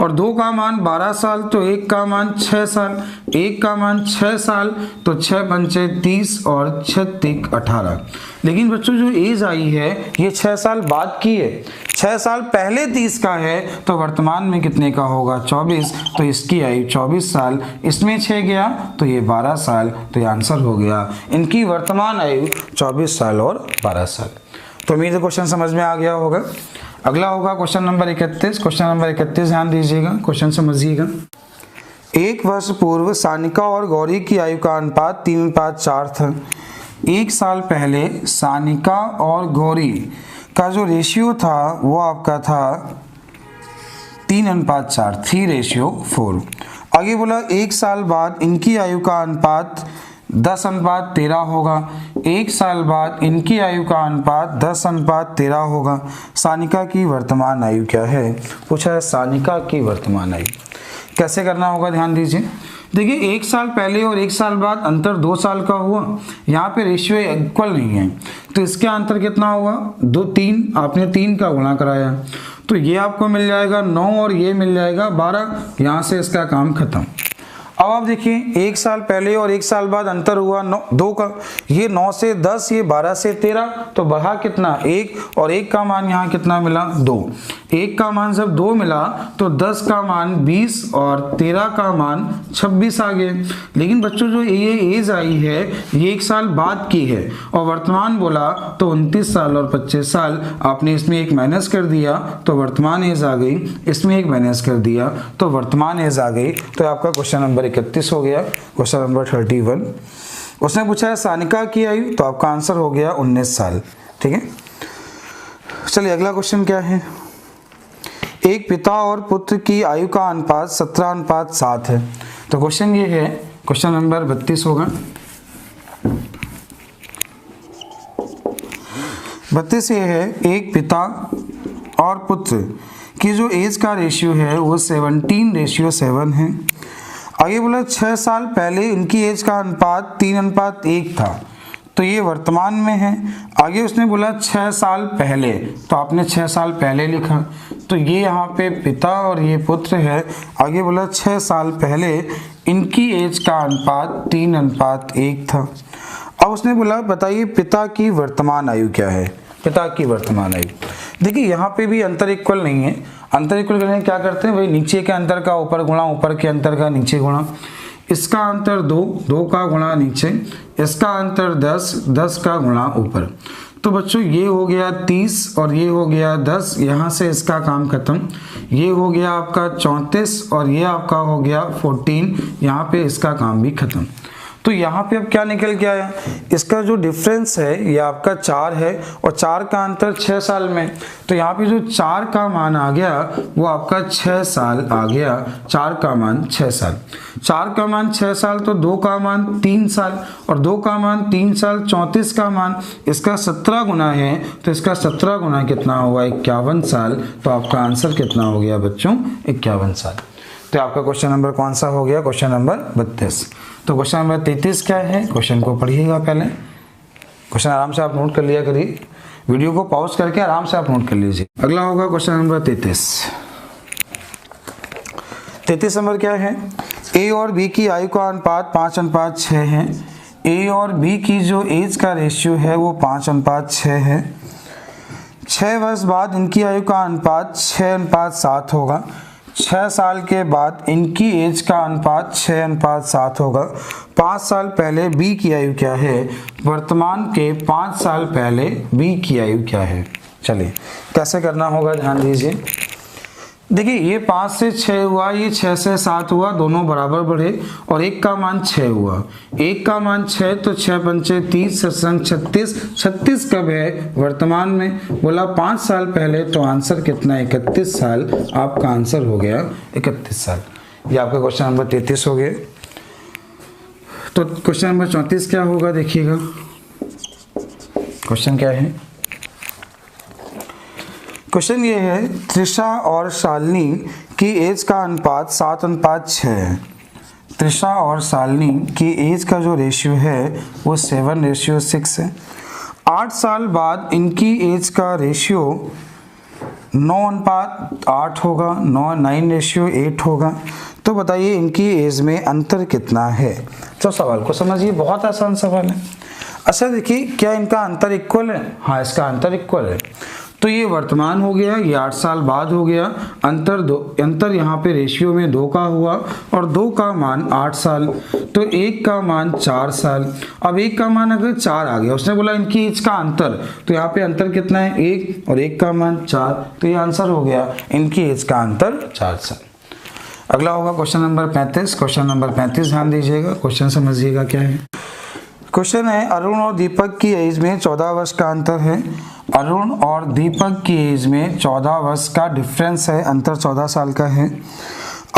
और 2 का मान 12 साल, तो 1 का मान 6 साल, 1 का मान 6 साल, तो 6 पंचे 30 और 6 तिक 18। लेकिन बच्चों जो एज आई है ये 6 साल बाद की है, 6 साल पहले 30 का है, तो वर्तमान में कितने का होगा 24, तो इसकी आयु 24 साल, इसमें 6 गया तो ये 12 साल, तो ये आंसर हो गया इनकी वर्तमान आयु 24 साल और 12 साल। तो उम्मीद है क्वेश्चन समझ में आ गया होगा। अगला होगा क्वेश्चन नंबर 31। क्वेश्चन नंबर 31 ध्यान दीजिएगा, क्वेश्चन समझिएगा। 1 वर्ष पूर्व सानिका और गौरी की आयु का अनुपात 3:4 था। 1 साल पहले सानिका और गौरी का जो रेशियो था वो आपका था 3:4, 3:4। आगे बोला 1 साल बाद इनकी आयु का अनुपात 10:13 होगा। 1 साल बाद इनकी आयु का अनुपात 10:13 होगा। सानिका की वर्तमान आयु क्या है, पूछा है सानिका की वर्तमान आयु। कैसे करना होगा ध्यान दीजिए। देखिए 1 साल पहले और 1 साल बाद अंतर 2 साल का हुआ, यहाँ पे रेशियो इक्वल नहीं है, तो इसका अंतर कितना होगा 2, 3, आपने 3 का गुणा कराया, तो ये आपको मिल जाएगा 9 और ये मिल जाएगा 12, यहाँ से इसका काम खत्म। अब आप देखिए 1 साल पहले और 1 साल बाद अंतर हुआ 2 का, ये 9 से 10, ये 12 से 13, तो बढ़ा कितना 1, और 1 का मान यहाँ कितना मिला 2। 1 का मान जब 2 मिला तो 10 का मान 20 और 13 का मान 26 आ गए। लेकिन बच्चों जो ये एज आई है ये 1 साल बाद की है, और वर्तमान बोला तो 29 साल और 25 साल, आपने इसमें एक माइनस कर दिया तो वर्तमान एज आ गई, इसमें एक माइनस कर दिया तो वर्तमान एज आ गई, तो आपका क्वेश्चन नंबर 31 हो गया। क्वेश्चन नंबर 31 उसने पूछा है सानिका की आयु, तो आपका आंसर हो गया 19 साल। ठीक है, चलिए अगला क्वेश्चन क्या है। एक पिता और पुत्र की आयु का अनुपात 17:7 है। तो क्वेश्चन ये है, क्वेश्चन नंबर 32 होगा। 32 ये है, एक पिता और पुत्र की जो एज का रेशियो है वो 17:7 है। आगे बोला 6 साल पहले इनकी एज का अनुपात 3:1 था, तो ये वर्तमान में है। आगे उसने बोला 6 साल पहले, तो आपने 6 साल पहले लिखा, तो ये यहाँ पे पिता और ये पुत्र है। आगे बोला 6 साल पहले इनकी एज का अनुपात 3:1 था। अब उसने बोला बताइए पिता की वर्तमान आयु क्या है, पिता की वर्तमान आयु। देखिए यहाँ पे भी अंतर इक्वल नहीं है, अंतर इक्वल करने क्या करते हैं भाई, नीचे के अंतर का ऊपर गुणा, ऊपर के अंतर का नीचे गुणा। इसका अंतर 2, 2 का गुणा नीचे, इसका अंतर 10, 10 का गुणा ऊपर। तो बच्चों ये हो गया 30 और ये हो गया 10, यहाँ से इसका काम खत्म। ये हो गया आपका 34 और ये आपका हो गया 14, यहाँ पे इसका काम भी खत्म। तो यहाँ पे अब क्या निकल के आया, इसका जो डिफरेंस है ये आपका 4 है, और 4 का अंतर 6 साल में, तो यहाँ पे जो 4 का मान आ गया वो आपका 6 साल आ गया। 4 का मान 6 साल, 4 का मान 6 साल, तो 2 का मान 3 साल, और 2 का मान 3 साल, 34 का मान इसका 17 गुना है, तो इसका 17 गुना कितना होगा 51 साल। तो आपका आंसर कितना हो गया बच्चों 51 साल। तो आपका क्वेश्चन नंबर कौन सा हो गया, क्वेश्चन नंबर 32। तो क्वेश्चन नंबर 33 क्या है, क्वेश्चन को पढ़िएगा पहले, क्वेश्चन आराम से आप नोट कर लिया करिए, वीडियो को पॉज करके आराम से आप नोट कर लीजिए। अगला होगा क्वेश्चन नंबर 33। 33 नंबर क्या है, ए और बी की आयु का अनुपात 5:6 है। ए और बी की जो एज का रेशियो है वो 5:6 है। 6 वर्ष बाद इनकी आयु का अनुपात 6:7 होगा। 6 साल के बाद इनकी एज का अनुपात 6:7 होगा। 5 साल पहले बी की आयु क्या है, वर्तमान के 5 साल पहले बी की आयु क्या है। चलिए कैसे करना होगा ध्यान दीजिए। देखिए ये 5 से 6 हुआ, ये 6 से 7 हुआ, दोनों बराबर बढ़े और एक का मान 6 हुआ। एक का मान 6 तो 6 पंचे 30 संग 36। 36 कब है? वर्तमान में। बोला 5 साल पहले, तो आंसर कितना? 31 साल। आपका आंसर हो गया 31 साल। ये आपका क्वेश्चन नंबर 33 हो गया। तो क्वेश्चन नंबर 34 क्या होगा देखिएगा। क्वेश्चन क्या है? क्वेश्चन ये है, त्रिशा और शालिनी की एज का अनुपात 7:6 है। त्रिशा और शालिनी की एज का जो रेशियो है वो 7:6 है। 8 साल बाद इनकी एज का रेशियो 9:8 होगा, 9:8 होगा। तो बताइए इनकी एज में अंतर कितना है? तो सवाल को समझिए, बहुत आसान सवाल है। अच्छा देखिए, क्या इनका अंतर इक्वल है? हाँ, इसका अंतर इक्वल है। तो ये वर्तमान हो गया, ये 8 साल बाद हो गया। अंतर यहाँ पे रेशियो में 2 का हुआ और 2 का मान 8 साल, तो 1 का मान 4 साल। अब 1 का मान अगर 4 आ गया, उसने बोला इनकी एज का अंतर, तो यहाँ पे अंतर कितना है? 1 और 1 का मान 4, तो ये आंसर हो गया इनकी एज का अंतर 4 साल। अगला होगा क्वेश्चन नंबर 35। क्वेश्चन नंबर 35 ध्यान दीजिएगा, क्वेश्चन समझिएगा क्या है। क्वेश्चन है, अरुण और दीपक की एज में 14 वर्ष का अंतर है। अरुण और दीपक की एज में 14 वर्ष का डिफरेंस है, अंतर 14 साल का है।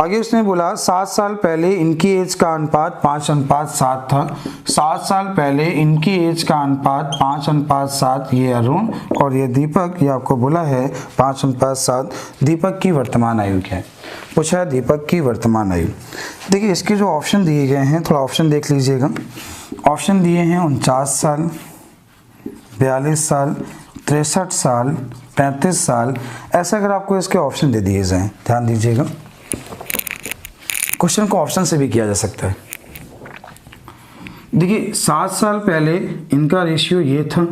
आगे उसने बोला 7 साल पहले इनकी एज का अनुपात 5:7 था। 7 साल पहले इनकी एज का अनुपात 5:7, ये अरुण और ये दीपक, ये आपको बोला है 5:7। दीपक की वर्तमान आयु क्या है? पूछा है दीपक की वर्तमान आयु। देखिए इसके जो ऑप्शन दिए गए हैं, थोड़ा ऑप्शन देख लीजिएगा। ऑप्शन दिए हैं 49 साल, 42 साल, 63 साल, 35 साल। ऐसा अगर आपको इसके ऑप्शन दे दिए जाएं, ध्यान दीजिएगा। क्वेश्चन को ऑप्शन से भी किया जा सकता है। देखिए 7 साल पहले इनका रेशियो ये था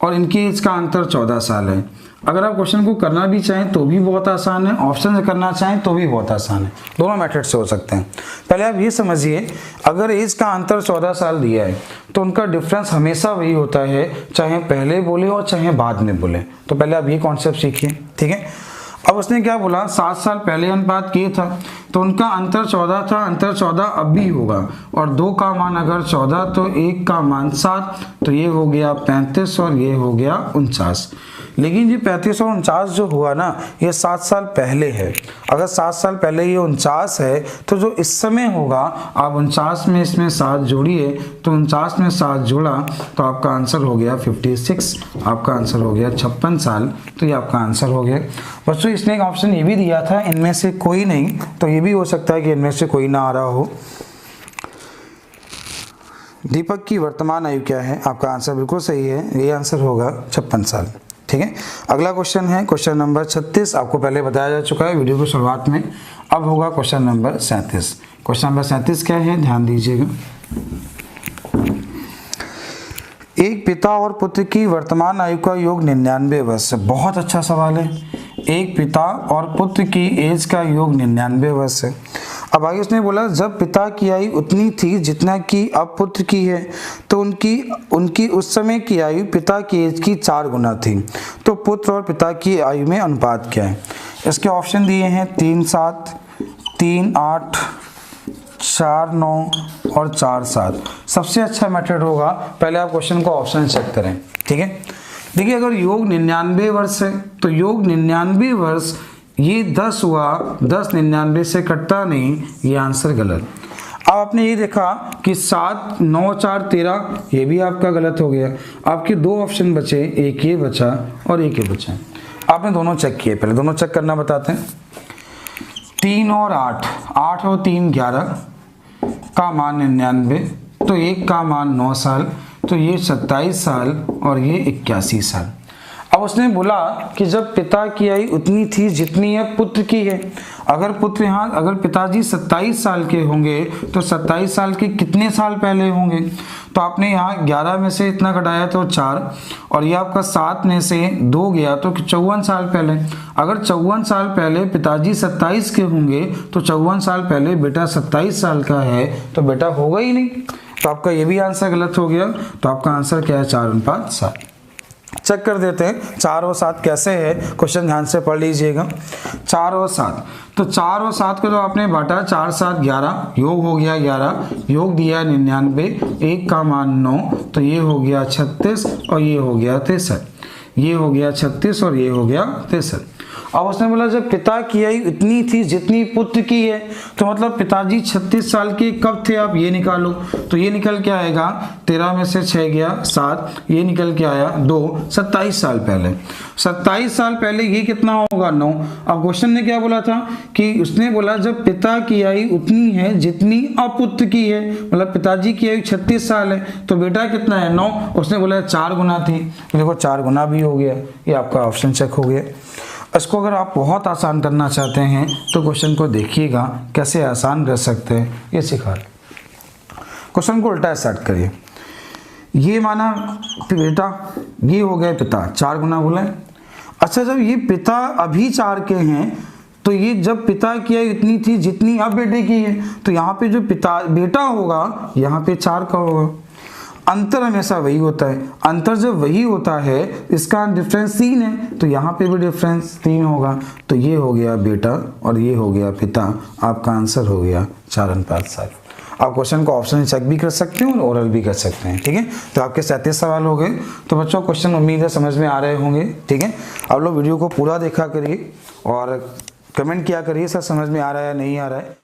और इनकी एज का अंतर 14 साल है। अगर आप क्वेश्चन को करना भी चाहें तो भी बहुत आसान है, ऑप्शन से करना चाहें तो भी बहुत आसान है, दोनों मेथड से हो सकते हैं। पहले आप ये समझिए, अगर एज का अंतर 14 साल दिया है तो उनका डिफरेंस हमेशा वही होता है, चाहे पहले बोले और चाहे बाद में बोले। तो पहले आप ये कॉन्सेप्ट सीखिए, ठीक है। अब उसने क्या बोला, 7 साल पहले अनुपात ये था तो उनका अंतर 14 था, अंतर 14 अब भी होगा और 2 का मान अगर 14 तो 1 का मान 7, तो ये हो गया 35 और ये हो गया 49। लेकिन ये 35 और 49 जो हुआ ना, ये 7 साल पहले है। अगर 7 साल पहले ये 49 है तो जो इस समय होगा, आप 49 में इसमें 7 जोड़िए, तो 49 में 7 जोड़ा तो आपका आंसर हो गया 56। आपका आंसर हो गया 56 साल। तो ये आपका आंसर हो गया। बच्चों इसने एक ऑप्शन ये भी दिया था, इनमें से कोई नहीं, तो ये भी हो सकता है कि इनमें से कोई ना आ रहा हो। दीपक की वर्तमान आयु क्या है? आपका आंसर बिल्कुल सही है, ये आंसर होगा 56 साल, ठीक है। अगला क्वेश्चन है क्वेश्चन नंबर 36। आपको पहले बताया जा चुका है वीडियो की शुरुआत में। अब होगा क्वेश्चन नंबर 37। क्वेश्चन नंबर 37 क्या है? ध्यान दीजिएगा। एक पिता और पुत्र की वर्तमान आयु का योग 99 वर्ष। बहुत अच्छा सवाल है। एक पिता और पुत्र की एज का योग 99 वर्ष है। अब आगे उसने बोला जब पिता की आयु उतनी थी जितना कि अब पुत्र की है, तो उनकी उस समय की आयु पिता की एज की 4 गुना थी। तो पुत्र और पिता की आयु में अनुपात क्या है? इसके ऑप्शन दिए हैं 3:7, 3:8, 4:9 और 4:7। सबसे अच्छा मेथड होगा, पहले आप क्वेश्चन को ऑप्शन चेक करें, ठीक है। देखिए अगर योग 99 वर्ष है तो योग 99 वर्ष, ये 10 हुआ, 10 99 से कटता नहीं, ये आंसर गलत। अब आपने ये देखा कि 7, 9, 4, 13, ये भी आपका गलत हो गया। आपके 2 ऑप्शन बचे, एक ये बचा और एक ये बचा। आपने दोनों चेक किए, पहले दोनों चेक करना बताते हैं। 3 और 8, 8 और 3 11 का मान 99, तो 1 का मान 9 साल, तो ये 27 साल और ये 81 साल। अब उसने बोला कि जब पिता की आयु उतनी थी जितनी है पुत्र की है। अगर पुत्र यहाँ, अगर पिताजी 27 साल के होंगे तो 27 साल के कितने साल पहले होंगे? तो आपने यहाँ 11 में से इतना घटाया तो 4 और ये आपका 7 में से 2 गया तो 54 साल पहले। अगर 54 साल पहले पिताजी 27 के होंगे तो 54 साल पहले बेटा 27 साल का है, तो बेटा होगा ही नहीं। तो आपका ये भी आंसर गलत हो गया। तो आपका आंसर क्या है? 4:7। चेक कर देते हैं 4 और 7 कैसे है, क्वेश्चन ध्यान से पढ़ लीजिएगा। 4 और 7, तो 4 और 7 को जो आपने बांटा 4 7 11, योग हो गया 11, योग दिया 99, 1 का मान 9, तो ये हो गया 36 और ये हो गया 63, ये हो गया 36 और ये हो गया 63। अब उसने बोला जब पिता की आयु इतनी थी जितनी पुत्र की है, तो मतलब पिताजी 36 साल के कब थे, आप ये निकालो। तो ये निकल के आएगा 13 में से 6 गया 7, ये निकल के आया 2, 27 साल पहले। 27 साल पहले ये कितना होगा 9। अब क्वेश्चन ने क्या बोला था कि उसने बोला जब पिता की आयु उतनी है जितनी अपुत्र की है, मतलब पिताजी की आयु 36 साल है तो बेटा कितना है 9। उसने बोला 4 गुना थी, देखो 4 गुना भी हो गया, ये आपका ऑप्शन चेक हो गया। इसको अगर आप बहुत आसान करना चाहते हैं तो क्वेश्चन को देखिएगा कैसे आसान कर सकते हैं, ये सिखा। क्वेश्चन को उल्टा स्टार्ट करिए। ये माना बेटा, ये हो गया पिता, 4 गुना बोले। अच्छा, जब ये पिता अभी 4 के हैं तो ये जब पिता की आयु इतनी थी जितनी अब बेटे की है, तो यहाँ पे जो बेटा होगा यहाँ पे 4 का होगा। अंतर हमेशा वही होता है, अंतर जब वही होता है इसका डिफरेंस 3 है, तो यहाँ पे भी डिफरेंस 3 होगा। तो ये हो गया बेटा और ये हो गया पिता, आपका आंसर हो गया 4:7। आप क्वेश्चन को ऑप्शन चेक भी कर सकते हैं और ओरल भी कर सकते हैं, ठीक है। तो आपके 37 सवाल हो गए। तो बच्चों क्वेश्चन उम्मीद है समझ में आ रहे होंगे, ठीक है। आप लोग वीडियो को पूरा देखा करिए और कमेंट किया करिए सर समझ में आ रहा है या नहीं आ रहा है।